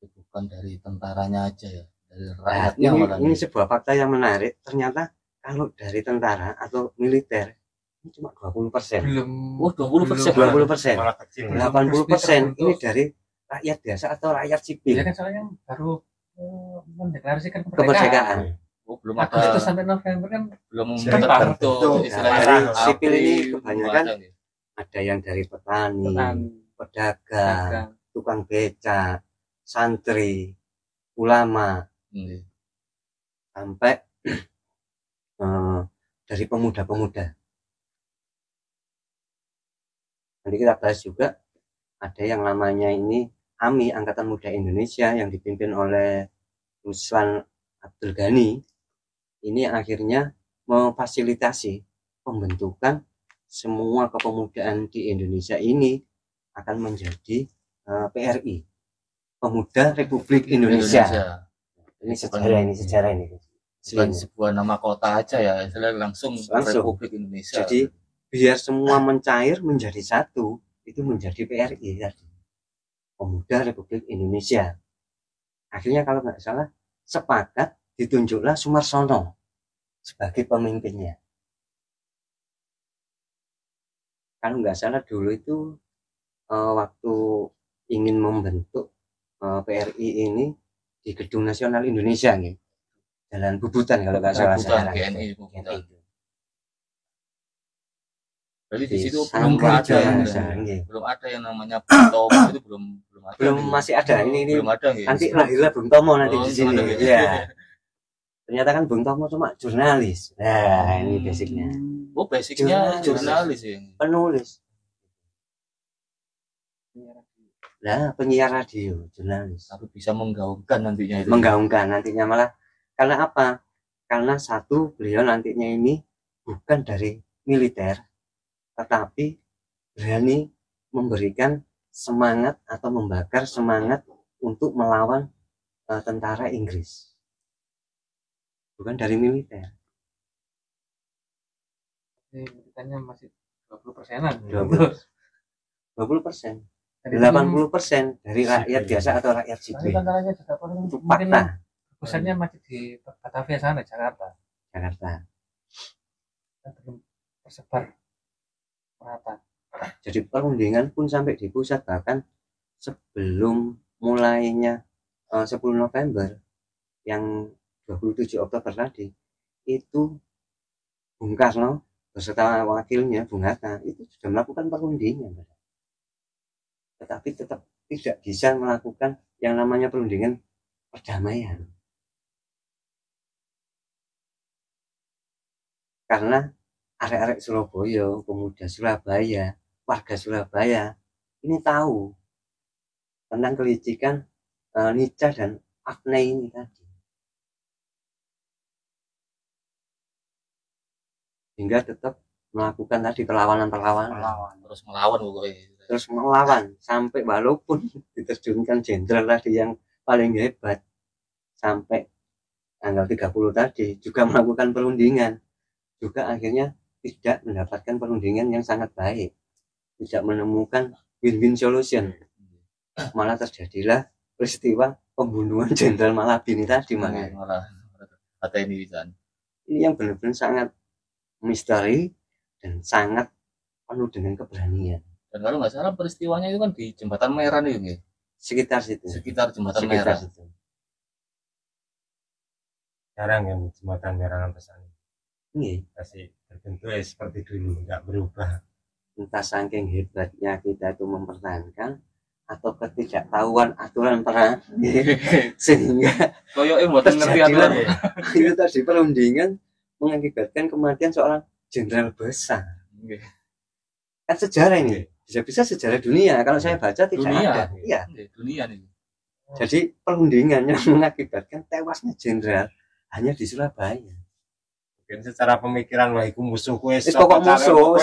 A: Bukan dari tentaranya aja ya, dari
B: Nah,
A: rakyatnya malah.
B: ini sebuah fakta yang menarik. Ternyata kalau dari tentara atau militer ini cuma 20%.
D: Belum.
A: Oh, 20%.
B: 20%.
C: Malah kecil.
B: 80% ini dari rakyat biasa atau rakyat sipil.
D: Ya kan soalnya baru mendeklarasikan
B: Kemerdekaan.
A: Oh, belum
D: Agustus
A: ada,
D: sampai November kan
A: belum
C: Terbentuk.
A: terbentuk istilahnya.
B: Dari
A: Api
B: sipil ini
A: belum
B: kebanyakan
A: ada nih.
B: ada yang dari petani,
D: petani,
B: pedagang,
D: dagang.
B: tukang becak, santri, ulama, sampai dari pemuda-pemuda. Nanti kita bahas juga ada yang namanya ini AMI, Angkatan Muda Indonesia, yang dipimpin oleh Ruslan Abdul Ghani. Ini akhirnya memfasilitasi pembentukan semua kepemudaan di Indonesia ini akan menjadi PRI, Pemuda Republik Indonesia. Ini sejarah ini.
A: Bukan sebuah nama kota aja ya, langsung Republik Indonesia.
B: Jadi biar semua mencair menjadi satu, itu menjadi PRI tadi, Pemuda Republik Indonesia. Akhirnya kalau nggak salah sepakat ditunjuklah Sumarsono sebagai pemimpinnya. Kalau nggak salah dulu itu waktu ingin membentuk PRI ini di Gedung Nasional Indonesia nih, Jalan Bubutan kalau nggak salah sekarang.
A: GNI Bubutan. Jadi di situ belum ada yang namanya Bung Tomo, itu belum ada.
B: Belum masih ada ini
A: belum ada ya.
B: Nanti lahirlah Bung Tomo nanti di sini. Ya. Ternyata kan Bung Tomo cuma jurnalis. Nah, ini basicnya.
A: Oh, basicnya jurnalis ya.
B: Penulis. Nah, penyiar radio, jurnalis.
A: Tapi bisa menggaungkan nantinya itu.
B: Menggaungkan nantinya malah karena apa? Karena satu, beliau nantinya ini bukan dari militer, tetapi berani memberikan semangat atau membakar semangat untuk melawan tentara Inggris. Bukan dari militer.
D: Militannya masih 20%-an.
B: 20%. 80% dari rakyat biasa atau rakyat sipil.
D: Tentaranya juga paling
B: Itu fakta.
D: pusatnya masih di Batavia sana, Jakarta.
B: Jakarta.
D: Dan belum tersebar merata.
B: Jadi perundingan pun sampai di pusat, bahkan sebelum mulainya 10 November yang 27 Oktober tadi, itu Bung Karno beserta wakilnya Bung Hatta itu sudah melakukan perundingan, tetapi tetap tidak bisa melakukan yang namanya perundingan perdamaian karena arek-arek Surabaya, pemuda Surabaya, warga Surabaya ini tahu tentang kelicikan Nica dan Afne ini tadi, hingga tetap melakukan tadi perlawanan
A: terus melawan pokoknya.
B: Terus melawan sampai walaupun diterjunkan jenderal tadi yang paling hebat sampai tanggal 30 tadi juga melakukan perundingan, juga akhirnya tidak mendapatkan perundingan yang sangat baik, tidak menemukan win-win solution, malah terjadilah peristiwa pembunuhan Jenderal Malabini tadi.
A: Malah kata ini
B: yang benar-benar sangat misteri dan sangat penuh dengan keberanian.
A: Dan kalau nggak salah peristiwanya itu kan di Jembatan Merah nih, ya?
B: Sekitar situ.
A: Sekitar Jembatan Merah.
B: Situ.
C: Jarang yang Jembatan Merah Antasari.
B: Ini
C: masih terbentuk seperti dulu, nggak berubah.
B: Entah saking hebatnya kita itu mempertahankan atau ketidaktahuan aturan perang, sehingga
A: koyoknya buat ngerti aturan.
B: Itu tadi perundingan mengakibatkan kematian seorang jenderal besar. Kan sejarah ini. Bisa-bisa sejarah dunia. Kalau saya baca tidak ada. Iya.
A: Dunia nih.
B: Jadi perundingan yang mengakibatkan tewasnya jenderal hanya di Surabaya.
C: Mungkin secara pemikiran wah iku musuhku wis
B: pokok musuh.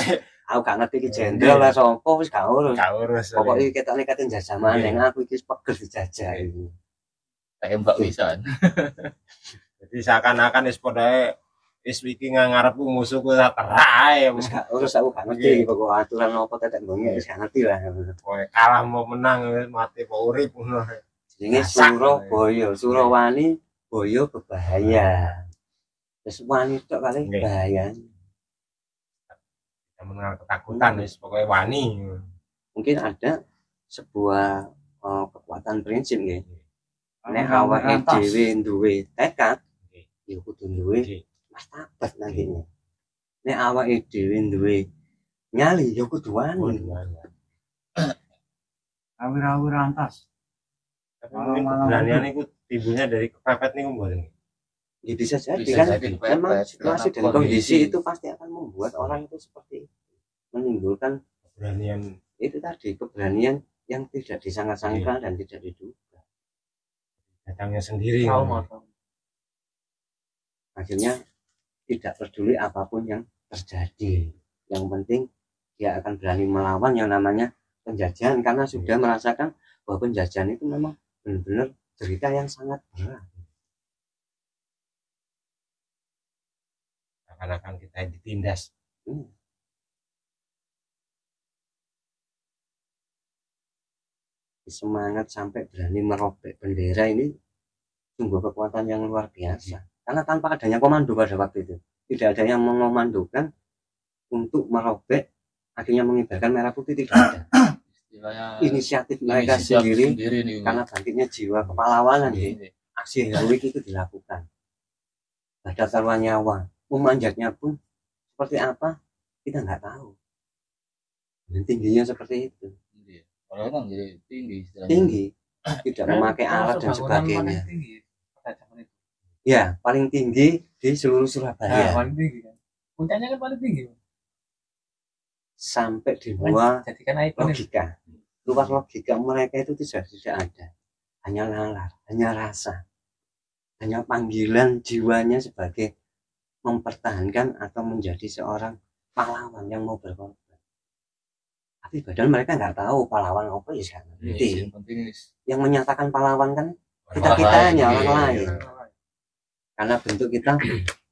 B: Aku gak ngerti iki jenderal lah sapa wis gak urus. Pokoke ketok lekaten jajaman yang aku iki pegel dijajah iki.
A: Tembak pisan.
C: Jadi seakan-akan wis padha wis iki ngarepku musuhku terae
B: wis gak urus, aku gak ngerti pokok aturan apa tetek bengi wis gak ngerti lah.
C: Kowe kalah mau menang mati apa urip ngono.
B: Jenenge Surabaya, Surawani, Boyo berbahaya. Wis wani tok kali bahaya.
C: Kita mengenal ketakutan wis pokoke wani.
B: Mungkin ada sebuah kekuatan prinsip nggih. Nek awake dhewe duwe tekad, ya kudu duwe martabat nantinya. Nek awake dhewe duwe nyali ya kudu wani.
E: Awir-awir rantas.
C: Tapi keberanian itu timbulnya dari kepepet nih mboten.
B: Ya bisa jadi kan. Memang situasi dan kondisi itu pasti akan membuat orang itu seperti itu. Menimbulkan
C: keberanian
B: itu tadi, keberanian yang tidak disangka-sangka dan tidak diduga.
C: Datangnya sendiri.
B: Akhirnya tidak peduli apapun yang terjadi. Yang penting dia akan berani melawan yang namanya penjajahan, karena sudah merasakan bahwa penjajahan itu memang benar-benar cerita yang sangat berat.
C: Akan kita ditindas.
B: Semangat sampai berani merobek bendera ini sungguh kekuatan yang luar biasa, karena tanpa adanya komando pada waktu itu, tidak ada yang mengomandokan untuk merobek, akhirnya mengibarkan merah putih, tidak ada. Inisiatif mereka sendiri nih, karena bangkitnya jiwa kepahlawanan, aksi heroik itu dilakukan. Ada taruhan nyawa, memanjatnya pun seperti apa kita nggak tahu, dan tingginya seperti itu.
A: Kalau emang jadi
B: tinggi, tidak memakai alat dan sebagainya. Ya, paling tinggi di seluruh Surabaya.
D: Paling tinggi kan. Puncaknya kan paling tinggi.
B: Sampai di luar logika. Luar logika mereka itu tidak ada. Hanya nalar, hanya rasa. Hanya panggilan jiwanya sebagai mempertahankan atau menjadi seorang pahlawan yang mau berkorban. Tapi padahal mereka nggak tahu pahlawan apa ya sekarang. Yang menyatakan pahlawan kan kita-kitanya, orang lain. Karena bentuk kita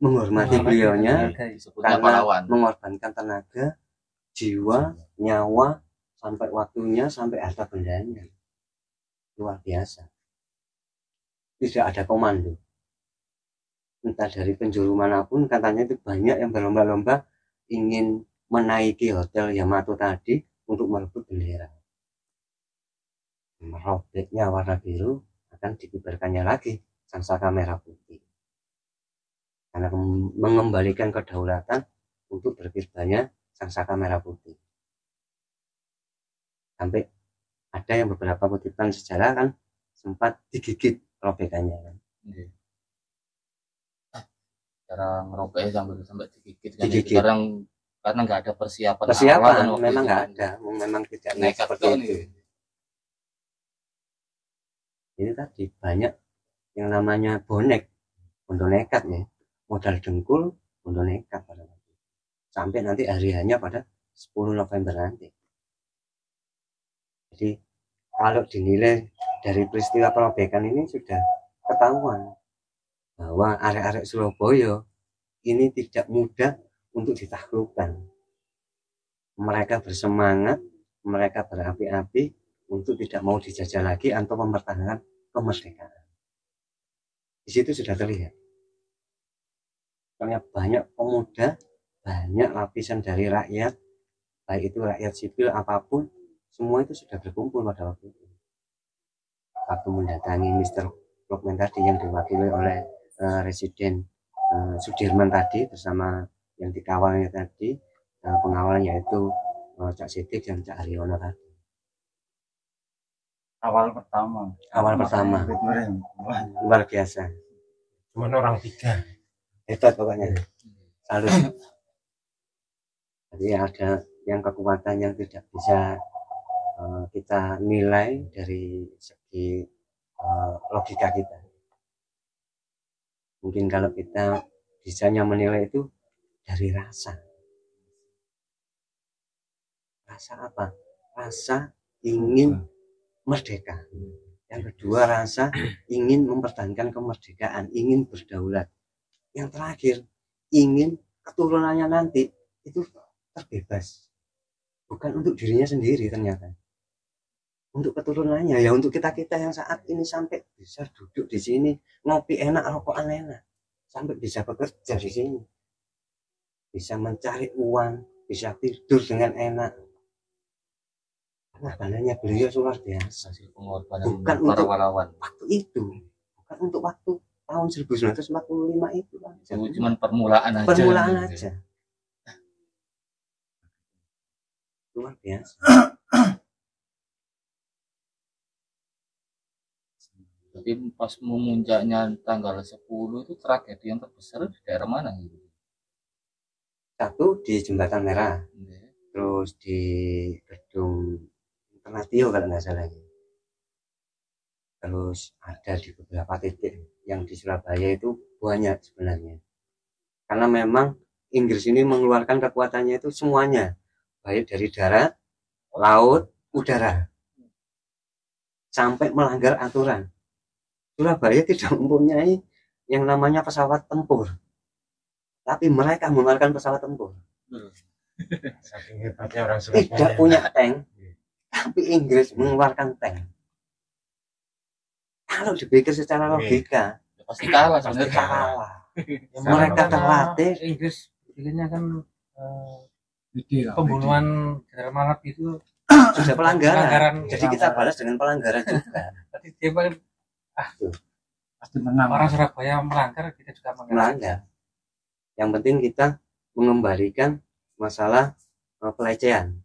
B: menghormati beliaunya, karena mengorbankan tenaga, jiwa, nyawa, sampai waktunya, sampai harta bendanya. Luar biasa. Tidak ada komando. Entah dari penjuru manapun, katanya itu banyak yang berlomba-lomba ingin menaiki hotel Yamato tadi untuk merebut bendera. Merobeknya warna biru, akan dikibarkannya lagi sangsaka merah putih. Karena mengembalikan kedaulatan untuk berkibarnya sangsaka merah putih. Sampai ada yang beberapa kutipan sejarah kan sempat digigit robekannya kan.
A: Cara ngerobeknya sampai digigit kan. Sekarang karena nggak ada persiapan
B: kan, memang nggak ada, memang tidak nekat seperti itu. Ini tadi banyak yang namanya bonek, bondo nekat ya, modal dengkul, bondo nekat pada waktu. Sampai nanti hari hanya pada 10 November nanti. Jadi kalau dinilai dari peristiwa perobekan ini sudah ketahuan bahwa arek-arek Surabaya ini tidak mudah untuk ditaklukkan. Mereka bersemangat, mereka berapi-api untuk tidak mau dijajah lagi atau mempertahankan kemerdekaan. Di situ sudah terlihat. Karena banyak pemuda, banyak lapisan dari rakyat, baik itu rakyat sipil apapun, semua itu sudah berkumpul pada waktu itu. Waktu mendatangi Mr. Lokman tadi yang diwakili oleh Residen Sudirman tadi bersama yang dikawalnya tadi, pengawalnya yaitu Cak Sidik dan Cak Haryono tadi.
E: Awal pertama
B: luar biasa.
C: Cuman orang 3
B: hebat pokoknya, salut. Jadi ada yang kekuatan yang tidak bisa kita nilai dari segi logika kita. Mungkin kalau kita bisanya menilai itu dari rasa. Rasa apa? Rasa ingin merdeka. Yang kedua, rasa ingin mempertahankan kemerdekaan, ingin berdaulat. Yang terakhir, ingin keturunannya nanti itu terbebas. Bukan untuk dirinya sendiri ternyata. Untuk keturunannya, ya untuk kita-kita yang saat ini sampai bisa duduk di sini, ngopi enak, rokokan enak. Sampai bisa bekerja di sini. Bisa mencari uang, bisa tidur dengan enak. Pengorbanannya beliau luar biasa. Bukan untuk waktu itu, bukan untuk waktu tahun 1945 itu.
A: Cuma permulaan aja.
B: Luar biasa.
A: Tapi pas memuncaknya tanggal 10 itu tragedi yang terbesar di daerah mana gitu?
B: Satu di Jembatan Merah, terus di Gedung Internatio kalau nggak salah. Terus ada di beberapa titik yang di Surabaya itu banyak sebenarnya. Karena memang Inggris ini mengeluarkan kekuatannya itu semuanya, baik dari darat, laut, udara, sampai melanggar aturan. Surabaya tidak mempunyai yang namanya pesawat tempur, tapi mereka mengeluarkan pesawat tempur.
C: Saking hebatnya orang
B: Tidak
C: Surabaya.
B: punya tank, tapi Inggris mengeluarkan tank. Kalau dipikir secara logika,
A: Pasti kalah
C: Pasti
A: sebenarnya.
B: kalah.
D: Ya,
B: Mereka
D: karena
B: terlatih.
D: Inggris bikinnya kan
E: Gede lah.
D: pembunuhan Jenderal Malap itu
B: Sudah pelanggaran.
D: pelanggaran.
B: Jadi kita balas dengan pelanggaran juga.
D: Tadi dia bilang,
E: Pasti menang.
D: orang Surabaya melanggar, kita juga melanggar.
B: Melanggar. Yang penting kita mengembalikan masalah pelecehan.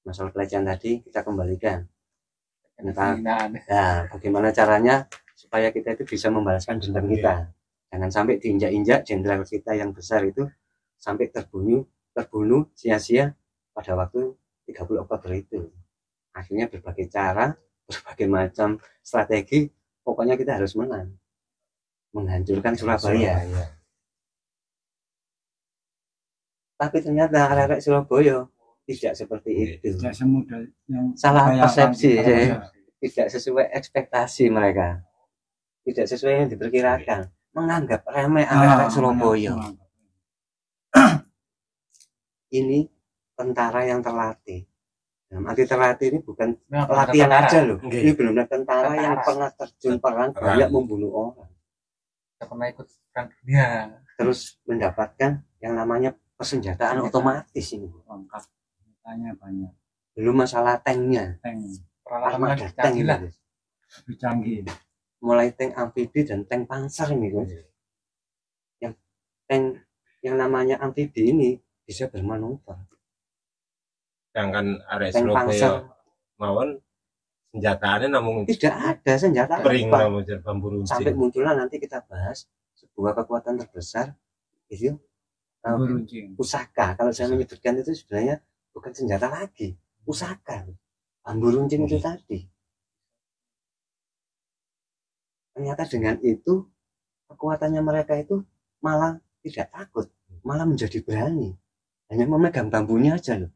B: Masalah pelecehan tadi kita kembalikan. Entah,
D: Pembinaan.
B: nah, bagaimana caranya supaya kita itu bisa membalaskan dendam kita. Jangan sampai diinjak-injak jenderal kita yang besar itu sampai terbunuh sia-sia pada waktu 30 Oktober itu. Akhirnya berbagai cara, berbagai macam strategi, pokoknya kita harus menang. Menghancurkan Surabaya. Tapi ternyata arek Surabaya tidak seperti itu.
E: Tidak semudah yang
B: Salah
E: bayangkan
B: persepsi,
E: kita.
B: ya. Tidak sesuai ekspektasi mereka. Tidak sesuai yang diperkirakan. Menganggap remeh arek Surabaya. Ini tentara yang terlatih. Nah, arti terlatih ini bukan
D: Memang
B: pelatihan
D: tentara.
B: aja loh.
C: Oke.
B: Ini benar-benar tentara yang
D: Tentara.
B: pernah terjun perang
C: Perang.
B: banyak membunuh orang.
D: Kita pernah ikut perang dunia.
B: Terus mendapatkan yang namanya persenjataan otomatis ini.
E: Lengkap. Tanya banyak.
B: Belum masalah tanknya.
E: Tank
D: Peralatan
B: Armada
D: yang
B: tank
D: canggih lah.
B: ini.
E: lebih canggih.
B: Mulai tank amfibi dan tank panser ini guys. Yang tank yang namanya amfibi ini bisa bermanuver.
C: Sedangkan arek
B: Tank panser
C: Surabaya mawon senjataannya namun
B: tidak ada senjata
C: pering
B: apa.
C: namun bambu
B: Sampai
C: runcing.
B: muncullah nanti kita bahas sebuah kekuatan terbesar itu
E: Beruncing.
B: pusaka. Kalau saya menyebutkan itu sebenarnya bukan senjata lagi, pusaka. Bambu runcing itu tadi. Ternyata dengan itu kekuatannya mereka itu malah tidak takut, malah menjadi berani. Hanya memegang bambunya aja loh.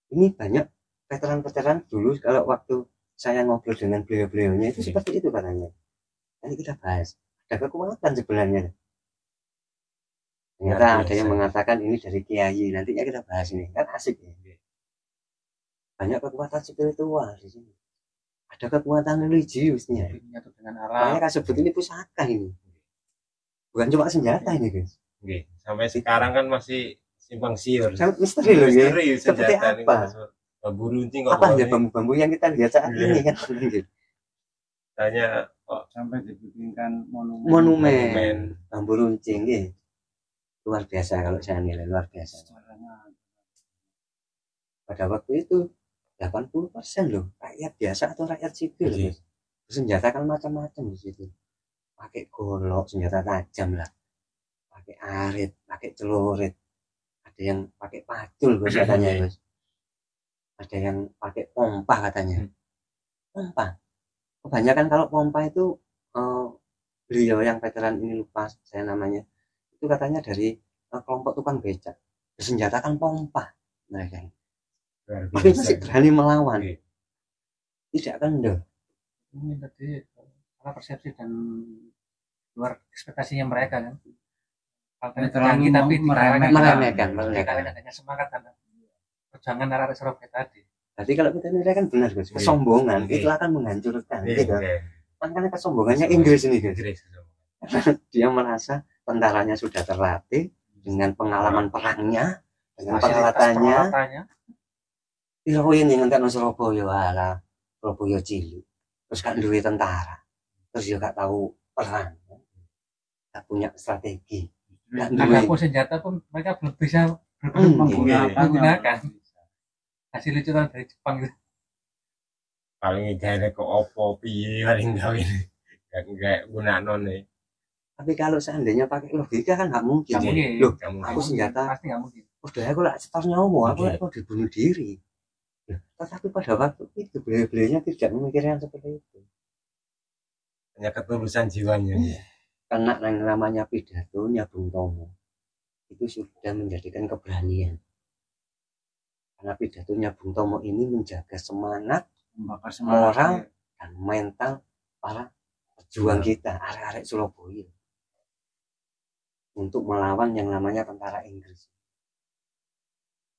B: Ini banyak veteran-veteran dulu kalau waktu saya ngobrol dengan beliau-beliaunya itu seperti itu katanya. Nanti kita bahas. Ada kekuatan sebenarnya. Ternyata ada yang mengatakan ini dari kiai. Nantinya kita bahas ini. Kan asik ya. Banyak kekuatan spiritual di sini. Ada kekuatan religiusnya.
D: Menyatu dengan
B: Makanya
D: alam.
B: kan sebut ini pusaka ini. Bukan cuma senjata ini guys.
C: Oke. Sampai sekarang kan masih simpang siur.
B: Sangat misteri loh ya.
C: Misteri
B: Seperti
C: senjata ini
B: apa?
C: kan. Bambu runcing kok
B: Apa ya
C: bawahnya
B: bambu-bambu yang kita lihat saat ini kan.
C: tanya kok
E: Sampai dibikinkan monumen.
B: Monumen bambu runcing ya. Luar biasa kalau saya nilai, luar biasa.
E: Sejarahnya
B: Pada waktu itu 80% loh rakyat biasa atau rakyat sipil
C: Iya.
B: guys. Bersenjatakan macam-macam di situ. Pakai golok, senjata tajam lah. Pakai arit, pakai celurit. Ada yang pakai pacul guys katanya guys. Ada yang pakai pompa katanya. Pompa. Kebanyakan kalau pompa itu beliau yang veteran ini lupa saya namanya. Itu katanya dari kelompok tukang becak. Bersenjatakan pompa mereka.
C: luar
B: Tapi
C: biasa.
B: masih berani melawan.
C: Oke.
B: Tidak kendor.
D: Ini tadi salah persepsi dan luar ekspektasinya mereka kan. Kalau
E: terlalu
D: canggih tapi
E: meremehkan.
B: Meremehkan,
D: mereka
B: meremehkan.
D: adanya semangat karena perjuangan arah Surabaya tadi.
B: Jadi kalau kita nilai kan benar guys, kesombongan
C: Iya.
B: itu akan menghancurkan.
C: Iya,
B: Gitu.
C: oke.
B: Makanya kesombongannya Inggris ini guys.
C: Inggris.
B: Dia merasa tentaranya sudah terlatih dengan pengalaman perangnya, dengan
D: Fasilitas
B: peralatannya.
D: peralatannya.
B: Dilakuin yang ngentek nang Surabaya ala Surabaya cilik. Terus kan duwe tentara. Terus juga gak tahu perang. Gak punya strategi. Gak
D: Ada
B: duwe.
D: pun senjata pun mereka belum bisa
E: menggunakan.
D: hasil lucuan dari Jepang gitu.
C: Paling gak ke opo piye paling gawe ini. Gak gunakno nih.
B: Tapi kalau seandainya pakai logika kan gak mungkin.
D: Nggak mungkin.
B: Loh,
C: Kamu
B: aku senjata.
D: Pasti nggak mungkin.
B: udah aku lah setor nyawa, aku
C: Oke.
B: lah kok dibunuh diri. Nah, tetapi pada waktu itu beliau-beliaunya tidak memikirkan seperti itu.
C: hanya ketulusan jiwanya.
B: Karena yang namanya pidatonya Bung Tomo itu sudah menjadikan keberanian. Karena pidatonya Bung Tomo ini menjaga semangat,
E: Membakar
B: moral,
E: semangat.
B: dan mental para pejuang kita, arek-arek Surabaya, untuk melawan yang namanya tentara Inggris.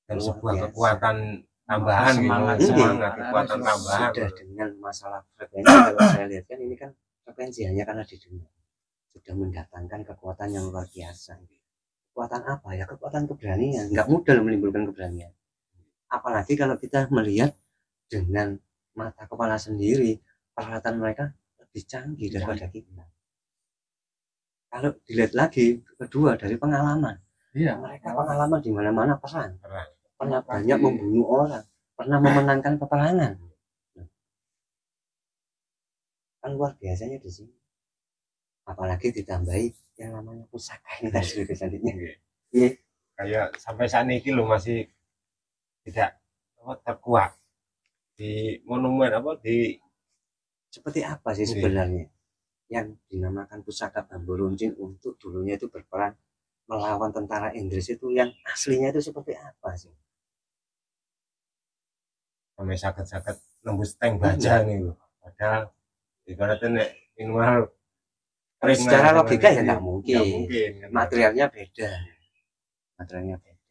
C: Dan
B: Luar
C: sebuah
B: biasa.
C: kekuatan tambahan gitu,
E: Semangat,
C: semangat,
E: semangat.
C: kekuatan tambahan.
B: Sudah dengan masalah frekuensi, kalau saya lihat kan ini kan frekuensi hanya karena di dunia sudah mendatangkan kekuatan yang luar biasa. Kekuatan apa ya? Kekuatan keberanian. Nggak mudah menimbulkan keberanian. Apalagi kalau kita melihat dengan mata kepala sendiri, peralatan mereka lebih canggih daripada kita. Kalau dilihat lagi, kedua dari pengalaman,
D: Iya,
B: mereka pengalaman di mana-mana perang,
C: Perang.
B: pernah banyak membunuh orang, pernah memenangkan peperangan. Kan luar biasanya di sini. Apalagi ditambahi yang namanya pusaka ini tadi selanjutnya. Iya.
C: Kayak sampai saat ini lo masih tidak terkuat di monumen di
B: Seperti apa sih sebenarnya yang dinamakan pusaka bambu runcing untuk dulunya itu berperan melawan tentara Inggris itu, yang aslinya itu seperti apa sih?
C: sampai sakit-sakit nembus tank baja nih. Padahal ibaratnya nek minimal
B: Secara logika ya nggak mungkin.
C: Nggak mungkin.
B: Materialnya beda. Materialnya beda.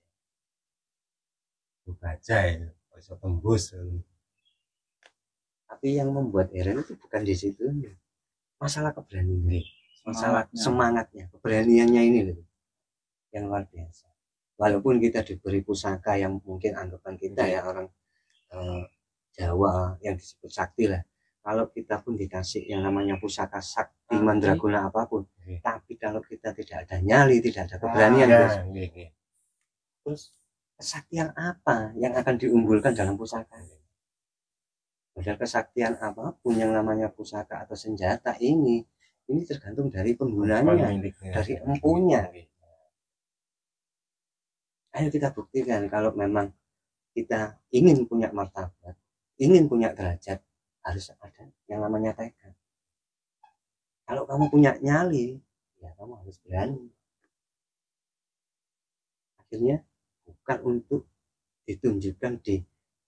C: Baja ya, bisa tembus.
B: Tapi yang membuat heran itu bukan di situ, masalah keberanian, masalah semangatnya, keberaniannya ini loh, yang luar biasa. Walaupun kita diberi pusaka yang mungkin anggapan kita ya orang Jawa yang disebut sakti lah. Kalau kita pun dikasih yang namanya pusaka sakti mandraguna apapun, tapi kalau kita tidak ada nyali, tidak ada keberanian, terus kesaktian apa yang akan diunggulkan dalam pusaka? Padahal kesaktian apapun yang namanya pusaka atau senjata ini tergantung dari penggunanya, dari empunya. Ayo kita buktikan kalau memang kita ingin punya martabat, ingin punya derajat, harus ada yang namanya tekad. Kalau kamu punya nyali, ya kamu harus berani. Akhirnya bukan untuk ditunjukkan di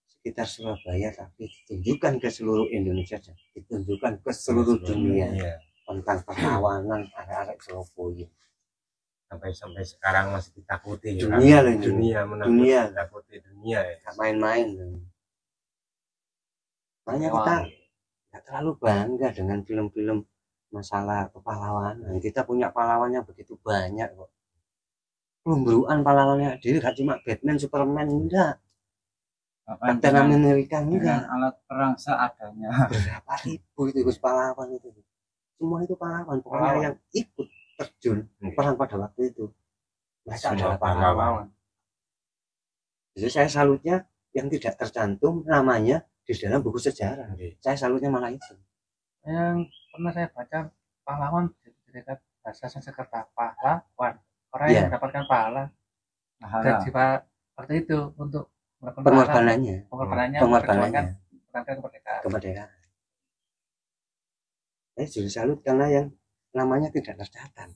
B: sekitar Surabaya, tapi ditunjukkan ke seluruh Indonesia, ditunjukkan ke seluruh dunia tentang perlawanan arek-arek Surabaya.
C: Sampai sekarang masih ditakuti
B: dunia loh,
C: dunia ditakuti dunia ya.
B: Gak main-main. Makanya kita nggak terlalu bangga dengan film-film masalah kepahlawanan. Kita punya pahlawannya begitu banyak kok. Pemberuan pahlawannya dia gak cuma Batman, Superman, enggak. Captain America enggak.
E: Alat perang seadanya.
B: Berapa ribu itu pahlawan itu. Semua itu pahlawan. Pokoknya yang ikut terjun perang pada waktu itu, mereka adalah pahlawan. Jadi saya salutnya yang tidak tercantum namanya di dalam buku sejarah. Saya salutnya malah itu.
D: Yang pernah saya baca, pahlawan dekat bahasa Sanskerta, pahlawan, orang yang mendapatkan pahala dan sifat seperti itu untuk
B: pengorbanannya
D: memperjuangkan kemerdekaan.
B: Saya juga salut karena yang namanya tidak tercatat.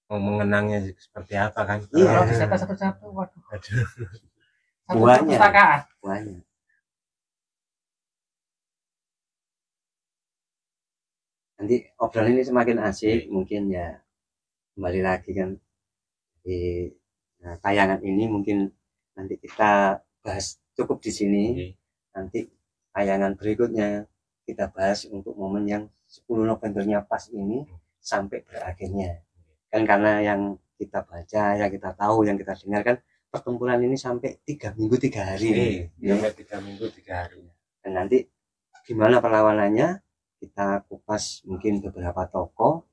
C: Mau mengenangnya seperti apa kan?
B: Iya.
D: Kalau dicatat satu-satu, waduh. Satu
B: Banyak.
D: perpustakaan.
B: Nanti obrolan ini semakin asik, mungkin ya kembali lagi kan di tayangan ini mungkin nanti kita bahas cukup di sini. Nanti tayangan berikutnya kita bahas untuk momen yang 10 Novembernya pas ini sampai berakhirnya. Kan karena yang kita baca, yang kita tahu, yang kita dengar kan pertempuran ini sampai 3 minggu 3 hari.
C: Sampai 3 minggu 3 hari.
B: Dan nanti gimana perlawanannya kita kupas mungkin beberapa tokoh.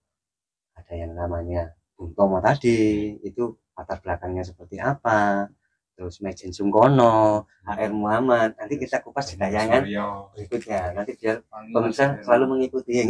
B: Ada yang namanya Bung Tomo tadi, itu latar belakangnya seperti apa. Terus Majen Sungkono, HR Muhammad, nanti kita kupas di tayangan berikutnya. Nanti biar pemirsa selalu mengikuti ya.